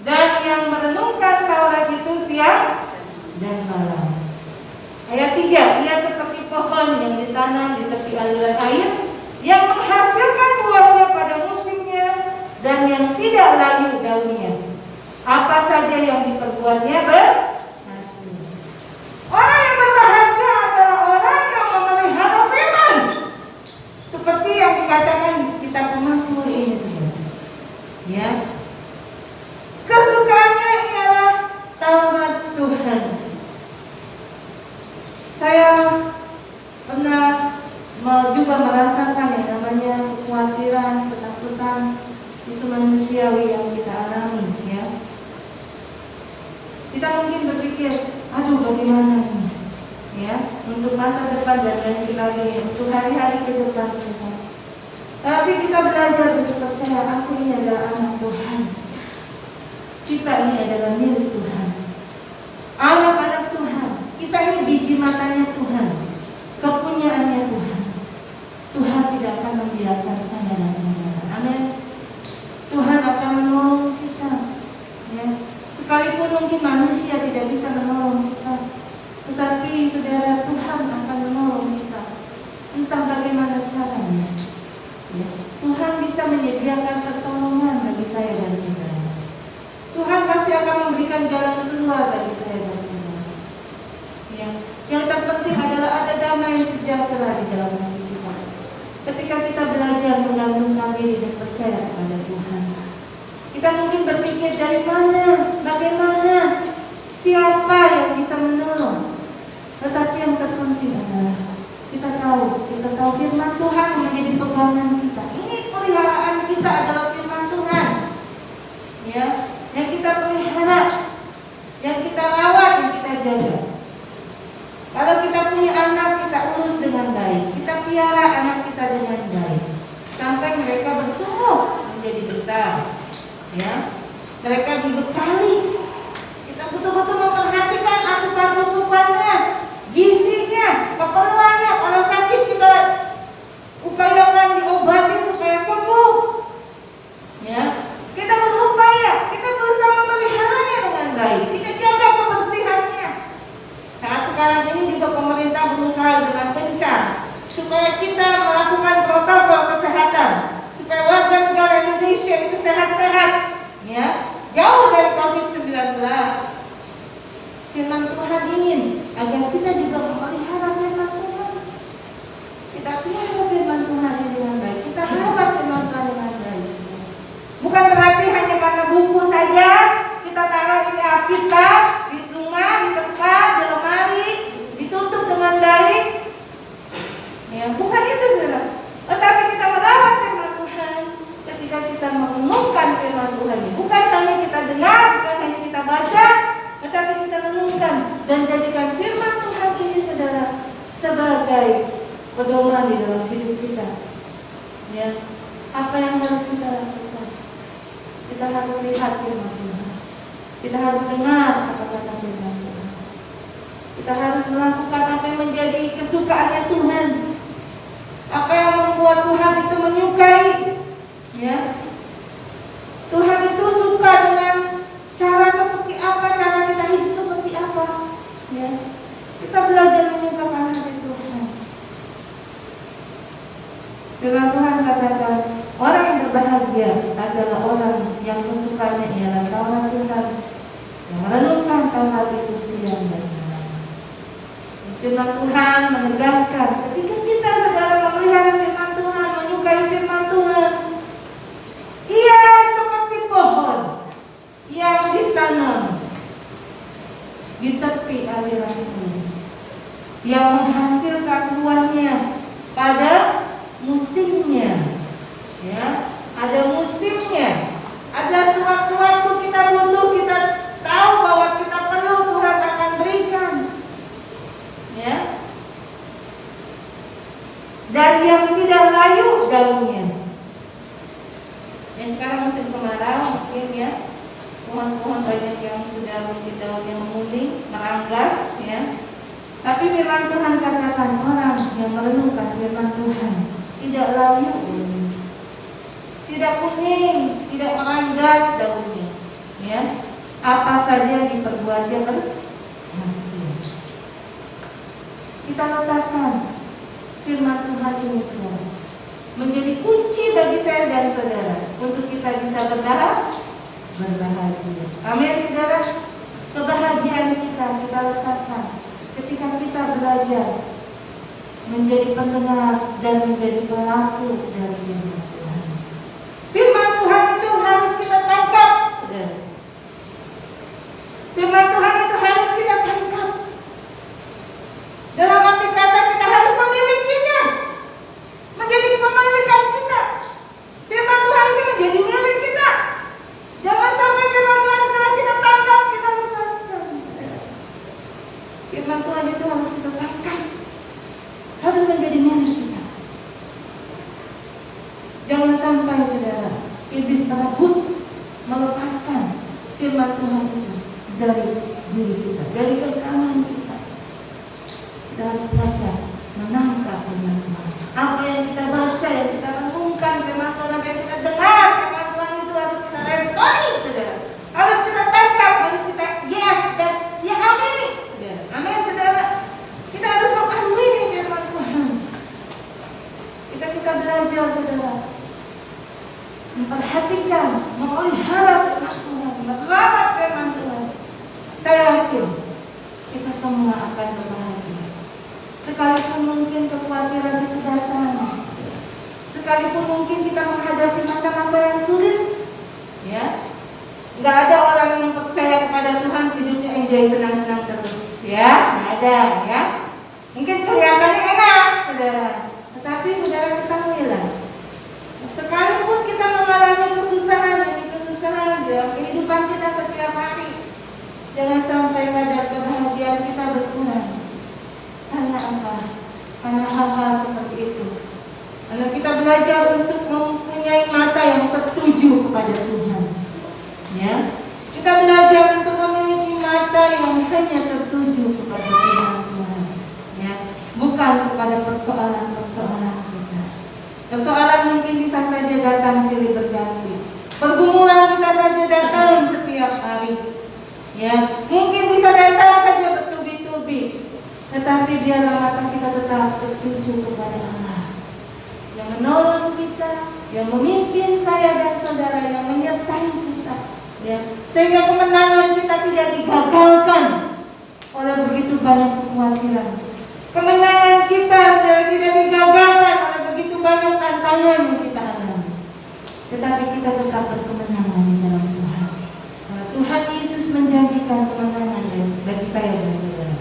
S3: dan yang merenungkan Taurat itu siang dan malam. Ayat 3, ia seperti pohon yang ditanam di tepi aliran air, yang menghasilkan buahnya pada musimnya, dan yang tidak layu daunnya. Apa saja yang diperbuatnya berhasil. Orang yang berbahagia adalah orang yang memelihara firman, seperti yang dikatakan di kitab Mazmur ini, saudara. Ya, kesukaannya ialah Taurat Tuhan. Saya pernah juga merasakan yang namanya kekhawatiran, ketakutan, itu manusiawi yang kita alami, ya. Kita mungkin berpikir, aduh bagaimana ini, ya, untuk masa depan dan lain sebagainya, untuk hari-hari ke depan kita. Tapi kita belajar untuk percaya, aku ini adalah anak Tuhan. Kita ini adalah milik Tuhan, anak-anak Tuhan. Kita ini biji matanya Tuhan, kepunyaannya Tuhan. Tuhan tidak akan membiarkan saya dan saudara. Amin. Tuhan akan menolong kita, ya. Sekalipun mungkin manusia tidak bisa menolong kita, tetapi saudara, Tuhan akan menolong kita. Entah bagaimana caranya, ya. Tuhan bisa menyediakan pertolongan bagi saya dan saudara. Tuhan pasti akan memberikan jalan keluar bagi saya dan saudara, ya. Yang terpenting adalah ada damai sejahtera di dalam hati kita ketika kita belajar menggantungkan diri dan percaya kepada Tuhan. Kita mungkin berpikir, dari mana, bagaimana, siapa yang bisa menolong. Tetapi yang terpenting adalah kita tahu firman Tuhan menjadi pegangan kita. Ini peliharaan kita adalah firman Tuhan, ya, yang kita pelihara, yang kita rawat, yang kita jaga. Kalau kita punya anak, kita urus dengan baik, kita pelihara anak kita dengan baik sampai mereka bertumbuh menjadi besar, ya, mereka dibekali. Kita betul-betul memperhatikan asupan-asupannya, gizinya, keperluannya. Kalau sakit kita upayakan diobati supaya sembuh, ya. Kita berupaya, kita berusaha memeliharanya dengan baik, kita jaga kebersihannya. Saat sekarang ini juga pemerintah berusaha dengan kencang supaya kita melakukan protokol kesehatan, supaya warga negara Indonesia itu sehat-sehat, ya, jauh dari COVID-19. Firman Tuhan ingin agar kita juga memelihara firman Tuhan. Kita pelihara firman Tuhan dengan baik, kita rawat firman Tuhan dengan baik. Bukan berarti hanya karena buku saja kita taruh ini Alkitab di rumah, di tempat, di lemari, ditutup dengan baik, ya, bukan itu, saudara. Tetapi kita merawat firman Tuhan ketika kita merenungkan firman Tuhan ini. Bukan hanya kita dengar, bukan hanya kita baca, tetapi kita renungkan dan jadikan firman Tuhan ini, saudara, sebagai pedoman di dalam hidup kita, ya. Apa yang harus kita lakukan? Kita harus lihat firman Tuhan, kita harus dengar kata-kata firman Tuhan, kita harus melakukan apa yang menjadi kesukaannya Tuhan, apa yang membuat Tuhan itu menyukai, ya. Tuhan itu suka dengan cara seperti apa, cara kita hidup seperti apa, ya. Kita belajar menyukakan hati Tuhan. Firman Tuhan katakan, orang yang berbahagia adalah orang yang kesukaannya ialah Taurat Tuhan, yang merenungkan Taurat itu siang dan malam. Firman Tuhan menegaskan, ketika kita sedang memelihara firman Tuhan, menyukai firman Tuhan, ia seperti pohon yang ditanam di tepi aliran air, yang menghasilkan buahnya pada musimnya, ya. Ada musimnya, ada sewaktu-waktu kita butuh, kita tahu bahwa kita perlu, Tuhan akan berikan, ya. Dan yang tidak layu daunnya. Yang sekarang musim kemarau, mungkin, ya, pohon-pohon banyak yang sudah mungkin daunnya menguning. meranggas, ya. Tapi firman Tuhan katakan orang yang merenungkan firman Tuhan tidak layu daunnya, tidak kuning, tidak meranggas daunnya, ya. Apa saja diperbuat dia berhasil. Kita letakkan firman Tuhan ini, saudara, menjadi kunci bagi saya dan saudara untuk kita bisa berbahagia. Amin, saudara. Kebahagiaan kita letakkan ketika kita belajar menjadi pendengar dan menjadi pelaku dari firman Tuhan. Firman Tuhan itu harus kita tangkap, saudara. Firman Tuhan itu harus kita tangkap. Dalam arti kata kita harus memilikinya, menjadi kepemilikan kita. Firman Tuhan ini menjadi milik kita. Jangan sampai firman Tuhan setelah kita tangkap kita lepaskan. Firman Tuhan itu harus kita tangkap, harus menjadi milik kita. Jangan sampai, saudara, iblis merebut, melepaskan firman Tuhan itu dari diri kita, dari genggaman kita. Kita harus belajar menangkap firman Tuhan. Apa yang kita baca, yang kita renungkan firman Tuhan, apa yang kita dengar firman Tuhan itu harus kita responi, saudara. Harus kita tangkap, harus kita yes dan ya amini, saudara. Amin, saudara. Kita harus mengamini firman Tuhan. Kita belajar, saudara, memperhatikan, memelihara firman Tuhan, merawat firman Tuhan. Saya yakin kita semua akan berbahagia. Sekalipun mungkin kekhawatiran itu datang, sekalipun mungkin kita menghadapi masa-masa yang sulit, ya, nggak ada orang yang percaya kepada Tuhan hidupnya enjoy senang-senang terus, ya, nggak ada, ya. Mungkin kelihatannya enak, saudara, tetapi saudara ketahuilah, sekalipun kita mengalami kesusahan demi kesusahan dalam kehidupan kita setiap hari, jangan sampai kadar kebahagiaan kita berkurang. Karena apa? Karena hal-hal seperti itu. Karena kita belajar untuk mempunyai mata yang tertuju kepada Tuhan, ya. Kita belajar untuk memiliki mata yang hanya tertuju kepada firman Tuhan, ya. Bukan kepada persoalan-persoalan kita. Persoalan mungkin bisa saja datang silih berganti. Pergumulan bisa saja datang setiap hari, ya. Mungkin bisa datang saja bertubi-tubi. Tetapi biarlah mata kita tetap tertuju kepada Allah yang menolong kita, yang memimpin saya dan saudara, yang menyertai kita, ya. Sehingga kemenangan kita tidak digagalkan oleh begitu banyak kekhawatiran. Kemenangan kita, saudara, tidak digagalkan oleh begitu banyak tantangan yang kita alami. Tetapi kita tetap berkemenangan di dalam Tuhan. Tuhan Yesus menjanjikan kemenangan bagi saya dan saudara.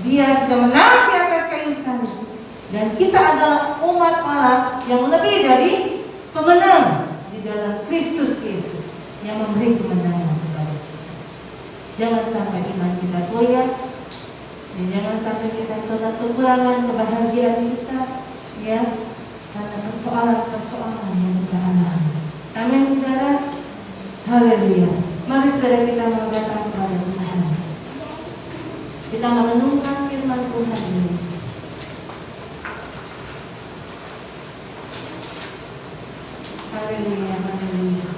S3: Dia sudah menang di atas kayu salib, dan kita adalah umat Allah yang lebih dari pemenang di dalam Kristus Yesus yang memberi kemenangan kepada kita. Jangan sampai iman kita goyah, dan jangan sampai kita kekurangan kebahagiaan kita, ya, karena persoalan-persoalan yang kita alami. Amin, saudara. Haleluya. Mari saudara kita datang kepada Tuhan. Kita merenungkan firman Tuhan ini. Haleluya, haleluya.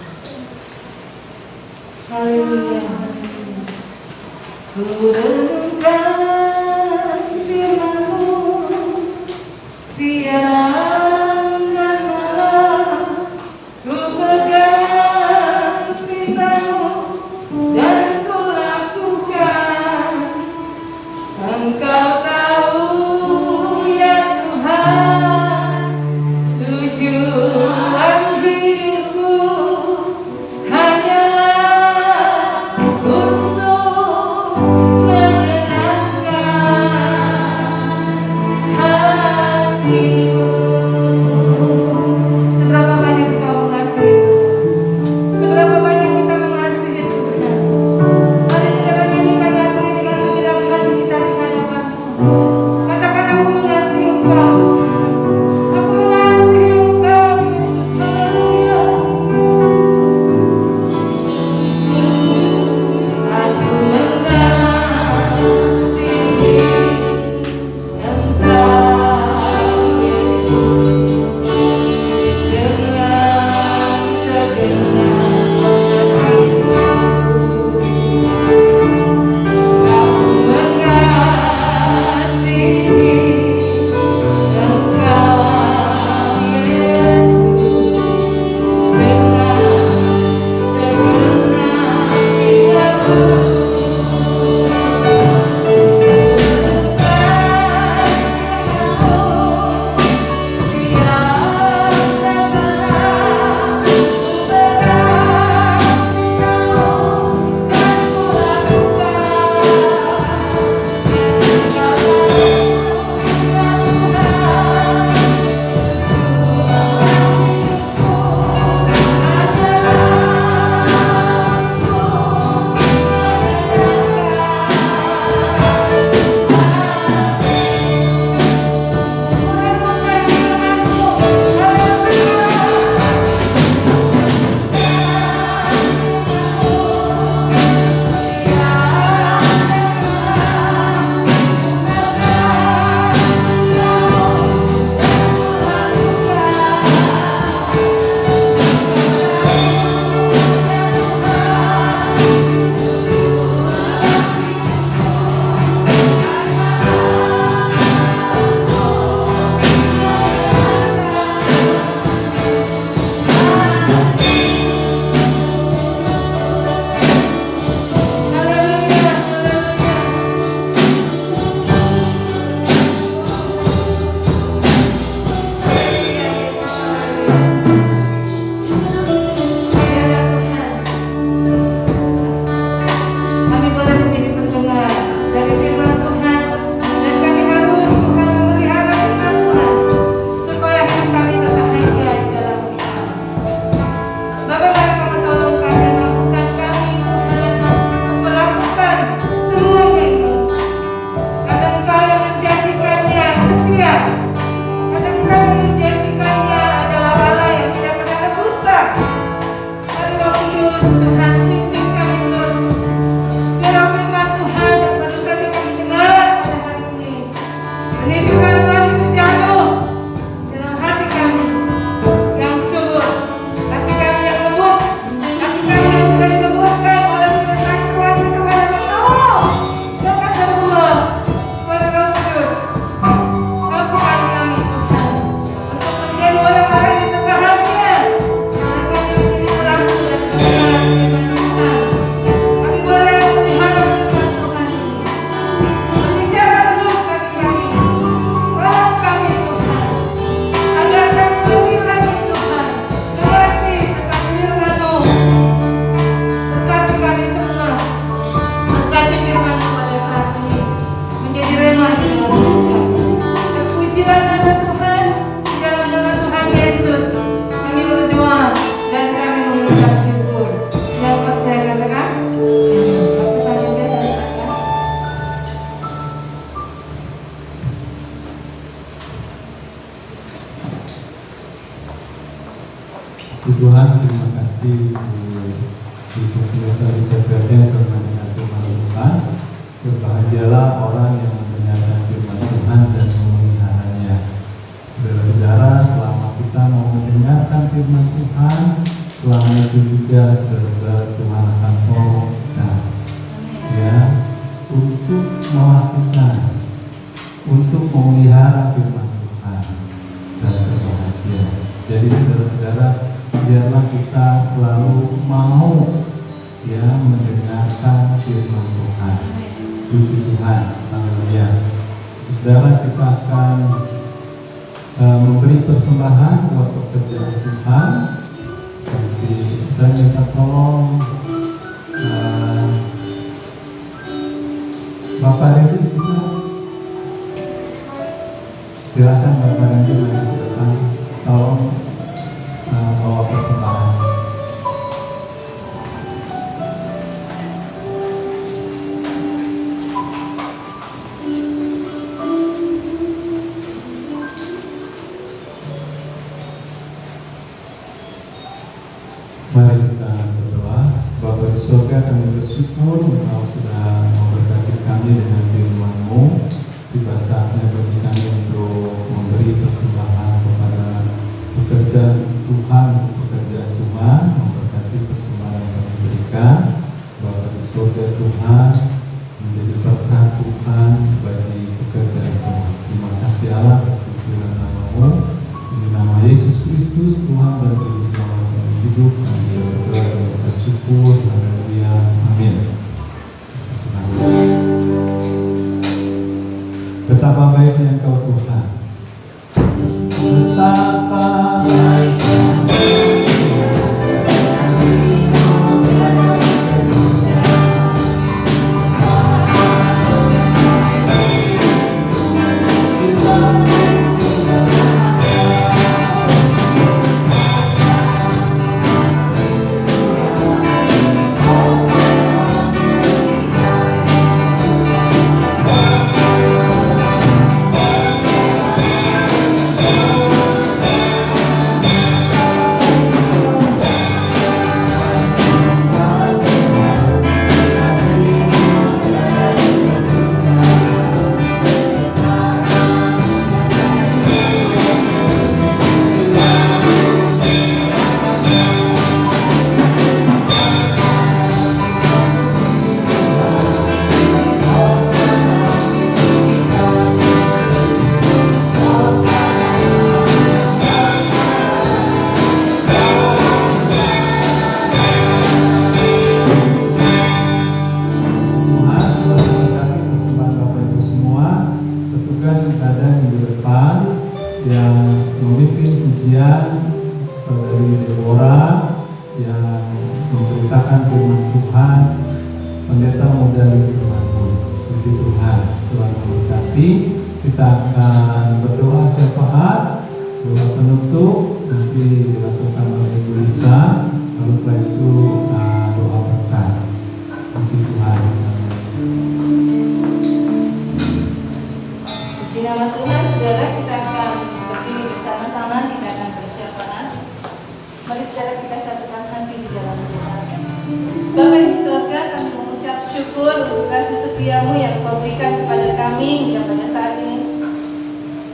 S3: Haleluya, haleluya. Ku renungkan firman-Mu siang dan malam. Ku pegang firman-Mu dan ku lakukan. Engkau tahu, ya Tuhan, tujuan hidupku hanyalah untuk
S4: Berbahagialah orang yang mendengarkan firman Tuhan dan memeliharanya. Saudara-saudara, selama kita mau mendengarkan firman Tuhan, selama itu juga saudara-saudara Tuhan akan tolong kita, ya, untuk melakukan, untuk memelihara firman Tuhan dan berbahagia. Jadi saudara-saudara, biarlah kita selalu mau, ya, mendengarkan firman Tuhan. Puji Tuhan, haleluya. Saudara, kita akan memberi persembahan buat pekerjaan Tuhan. Jadi saya minta tolong Bapak Randy, bisa silakan Bapak Randy maju ke depan, tolong bawa persembahan. Mari kita berdoa. Bapa di surga, kami bersyukur Engkau sudah memberkati kami dengan firman-Mu. Tiba saatnya bagi kami untuk memberi persembahan kepada pekerjaan Tuhan, pekerjaan Tuhan, memberkati persembahan yang kami berikan. Bapa di surga, Tuhan menjadi berkat Tuhan bagi pekerjaan Tuhan. Terima kasih Allah untuk firman nama-Mu. Di nama Yesus Kristus, Tuhan dan Juru Selamat kami hidup, kami berdoa dan bersyukur. Haleluya, amin. Betapa baiknya Engkau Tuhan, betapa baiknya. Kita akan berdoa syafaat, doa penutup nanti dilakukan oleh Ibu Lisa. Lalu setelah itu doa berkat. Puji Tuhan.
S3: Di nama Tuhan, saudara, kita akan berdiri bersama-sama, kita akan bersyafaat. Mari saudara kita satukan hati di dalam doa. Bapa yang di surga, kami mengucap syukur untuk kasih setia-Mu yang Kau berikan kepada kami hingga pada saat ini.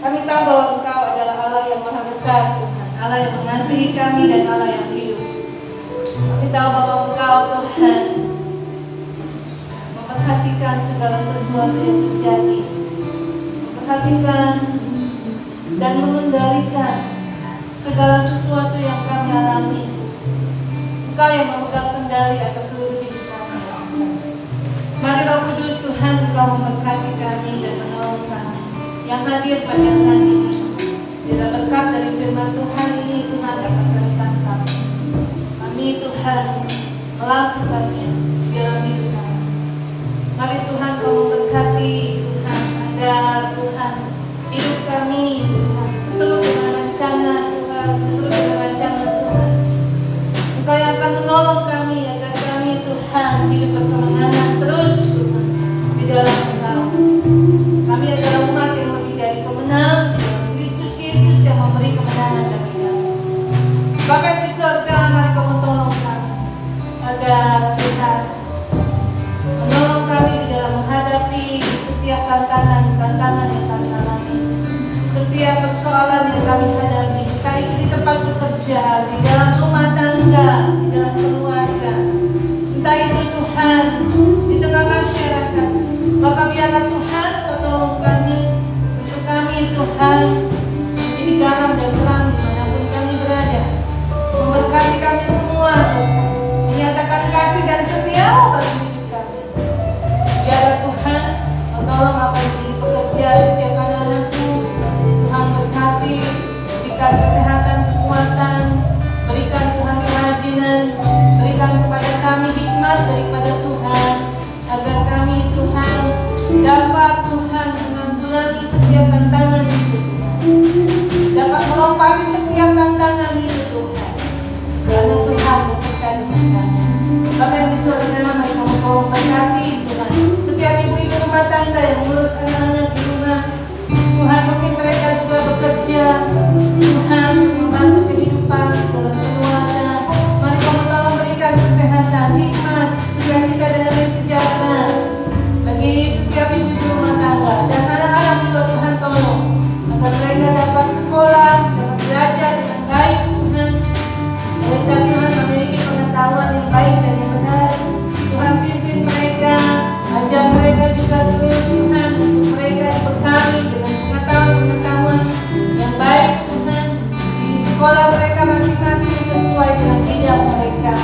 S3: Kami tahu bahwa Engkau adalah Allah yang maha besar, Tuhan, Allah yang mengasihi kami dan Allah yang hidup. Kami tahu bahwa Engkau, Tuhan, memperhatikan segala sesuatu yang terjadi, memperhatikan dan mengendalikan segala sesuatu yang kami alami. Engkau yang memegang kendali atas seluruh hidup kami. Mari Roh Kudus Tuhan, Engkau memberkati kami dan menolong kami yang hadir pada saat ini. Bila berkat dari firman Tuhan ini, Tuhan dapat kami tangkap. Kami Tuhan melakukannya dalam hidup kami. Mari Tuhan Kau memberkati Tuhan, agar Tuhan hidup kami Tuhan seturut dengan rencana Tuhan, seturut dengan rencana Tuhan. Engkau yang akan menolong kami agar kami Tuhan hidup berkemenangan terus Tuhan di dalam Engkau. Kami adalah umat yang lebih dari pemenang, di dalam Kristus Yesus yang memberi kemenangan bagi kami. Bapa di surga, mari Kau menolong kami agar Tuhan menolong kami di dalam menghadapi persoalan yang kami hadapi, entah itu di tempat bekerja, di dalam rumah tangga, di dalam keluarga, entah itu Tuhan di tengah masyarakat. Bapak biarlah Tuhan tolong kami, untuk kami Tuhan menjadi garam dan terang dimanapun kami berada, memberkati kami semua, menyatakan kasih dan setia bagi hidup kami. Biarlah Tuhan tolong apa yang menjadi pekerja di setiap anak-anakku. Tuhan berkati, berikan kesehatan, kekuatan, berikan Tuhan kerajinan, berikan kepada kami hikmat daripada Tuhan, agar kami Tuhan dapat Tuhan menanggulangi setiap tantangan itu Tuhan, dapat melompati setiap tantangan itu Tuhan, karena Tuhan beserta dengan kami. Bapa yang di surga, mari Kamu tolong berkati Tuhan setiap ibu-ibu rumah tangga yang mengurus anak-anak di rumah. Tuhan, mungkin mereka juga bekerja Tuhan membantu kehidupan dalam keluarga. Mari Kamu tolong berikan kesehatan, hikmat, sukacita dan damai sejahtera bagi setiap ibu-ibu rumah tangga dan anak-anak juga. Tuhan tolong agar mereka dapat sekolah, dapat belajar dengan baik Tuhan. Mereka Tuhan memiliki pengetahuan yang baik dan yang benar. Tuhan pimpin mereka, ajar mereka juga terus Tuhan, untuk mereka dibekali dengan pengetahuan yang baik Tuhan, di sekolah mereka masing-masing sesuai dengan bidang mereka.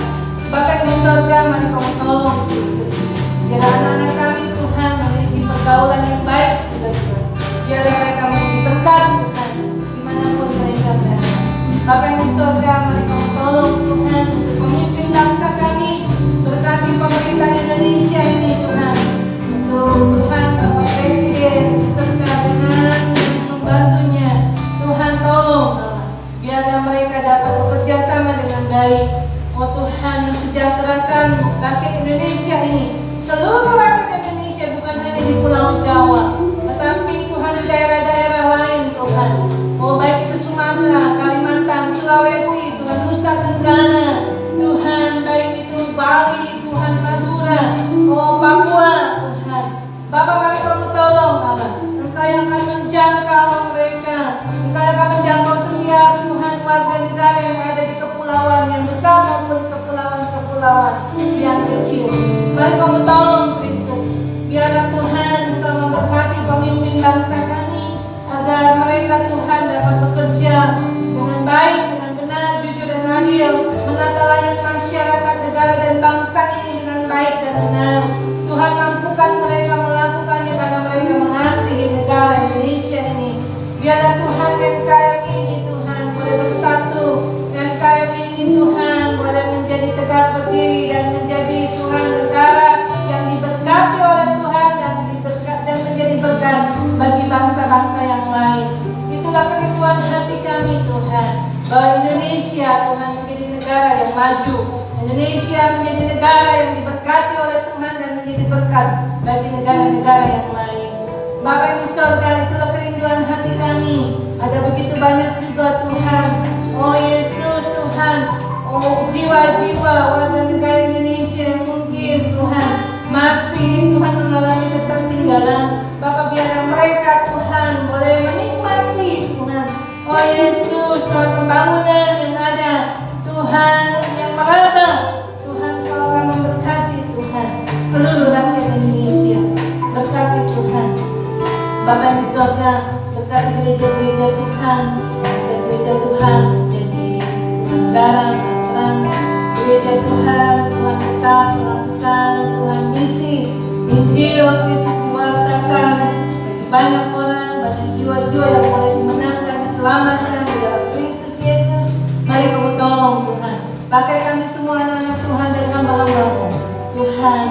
S3: Bapa yang di surga, mari Kamu tolong Kristus, biar anak-anak kami Tuhan memiliki pergaulan yang baik juga Tuhan. Biar mereka menjadi berkat Tuhan dimanapun mereka berada. Bapa yang di surga, mari Kamu tolong Tuhan untuk memimpin bangsa kami. Berkati pemerintah Indonesia ini Tuhan, untuk Tuhan Bapak Presiden beserta dengan membantunya. Tuhan tolong Allah, biarlah mereka dapat bekerja sama dengan baik. Oh Tuhan, mensejahterakan rakyat Indonesia ini, seluruh rakyat Indonesia, bukan hanya di Pulau Jawa, tetapi Tuhan di daerah-daerah lain Tuhan. Oh baik itu Sumatera, Kalimantan, Sulawesi, Tuhan Nusa Tenggara, Tuhan baik itu Bali, Tuhan Madura, oh Papua Tuhan. Bapak mari Kamu tolong Allah, Engkau yang akan menjangkau mereka, Engkau yang akan menjangkau setiap Tuhan warga negara yang ada di kepulauan yang besar maupun kepulauan yang kecil. Mari Kamu tolong Kristus, biarlah Tuhan Engkau memberkati pemimpin bangsa kami, agar mereka Tuhan dapat bekerja dengan baik, dengan benar, jujur dan adil, menata layak masyarakat, negara dan bangsa ini dengan baik dan benar. Tuhan mampukan mereka melakukannya karena mereka mengasihi negara Indonesia ini. Biarlah Tuhan NKRI ini Tuhan boleh bersatu, NKRI ini Tuhan boleh menjadi tegak berdiri dan menjadi Tuhan negara yang diberkati oleh Tuhan dan menjadi berkat bagi bangsa-bangsa yang lain. Itulah kerinduan hati kami Tuhan, bahwa Indonesia Tuhan menjadi negara yang maju, Indonesia menjadi negara yang diberkati oleh Tuhan dan menjadi berkat bagi negara-negara yang lain. Bapa yang di surga, itulah kerinduan hati kami. Ada begitu banyak juga Tuhan, oh Yesus Tuhan, oh jiwa-jiwa warga negara Indonesia yang mungkin Tuhan masih Tuhan mengalami ketertinggalan. Bapa biarlah mereka Tuhan boleh menikmati Tuhan, oh Yesus Tuhan, pembangunan yang ada Tuhan yang merata. Tuhan Kau akan memberkati Tuhan seluruh rakyat Indonesia. Berkati Tuhan Bapa yang di surga, berkati gereja-gereja Tuhan, dan gereja Tuhan menjadi garam dan terang. Gereja Tuhan, Tuhan tetap melakukan Tuhan misi Injil Kristus diwartakan bagi banyak orang, banyak jiwa-jiwa yang boleh dimenangkan, diselamatkan di dalam Kristus Yesus. Mari Kamu tolong Tuhan, pakai kami semua anak-anak Tuhan dan hamba-hamba-Mu Tuhan,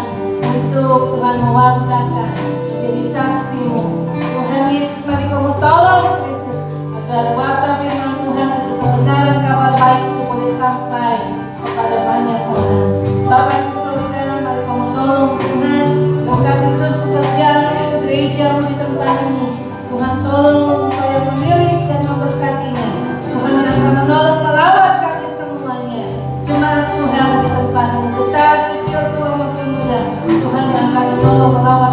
S3: untuk Tuhan mewartakan menjadi saksi-Mu Tuhan Yesus. Mari Kamu tolong Kristus, agar warta firman Tuhan itu, kebenaran kabar baik itu boleh sampai kepada banyak orang. Bapa di surga, mari Kamu tolong Tuhan, berkati terus pekerjaan gereja-Mu di tempat ini. Tuhan tolong Engkau yang memilih dan memberkatinya. Tuhan yang akan menolong melawat kami semuanya. Jemaat Tuhan di tempat ini, besar, kecil, tua maupun muda, Tuhan yang akan menolong melawat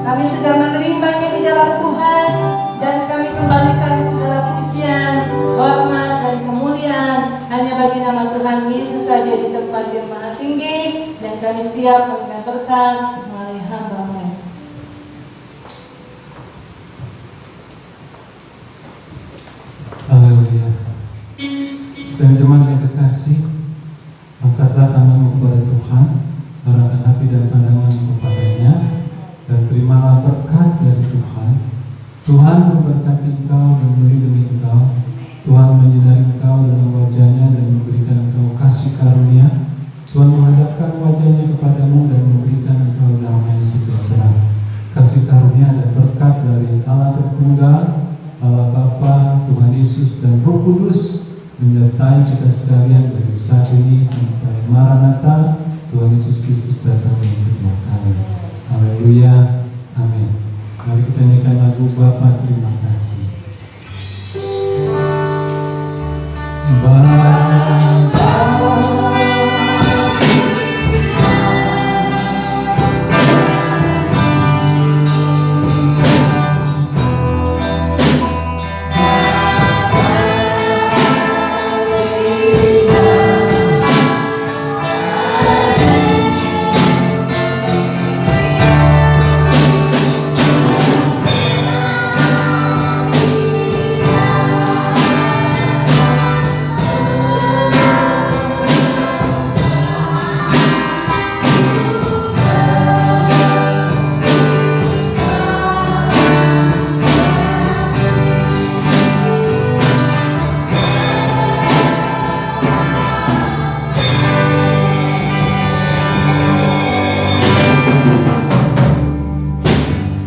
S3: Kami sudah menerimanya di dalam Tuhan, dan kami kembalikan segala pujian, hormat, dan kemuliaan hanya bagi nama Tuhan Yesus saja di tempat yang maha tinggi, dan kami siap memberikan berkat melalui hamba-Mu.
S4: Haleluya. Sedang jemaat yang kekasih, angkatlah tanganmu kepada Tuhan, arahkan hati dan pandanganmu kepadanya, dan terimalah berkat dari Tuhan. Tuhan memberkati engkau dan melindungi engkau. Tuhan menyinari engkau dengan wajahnya dan memberikan engkau kasih karunia. Tuhan menghadapkan wajahnya kepadamu dan memberikan engkau damai sejahtera. Kasih karunia dan berkat dari Allah Tritunggal, Allah Bapa, Tuhan Yesus, dan Roh Kudus menyertai kita sekalian dari saat ini sampai Maranatha, Tuhan Yesus Kristus datang yang kedua kali. Haleluya, amin. Mari kita nyanyikan lagu Bapa Terima Kasih.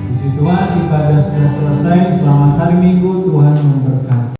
S4: Puji Tuhan, ibadah sudah selesai. Selamat hari Minggu. Tuhan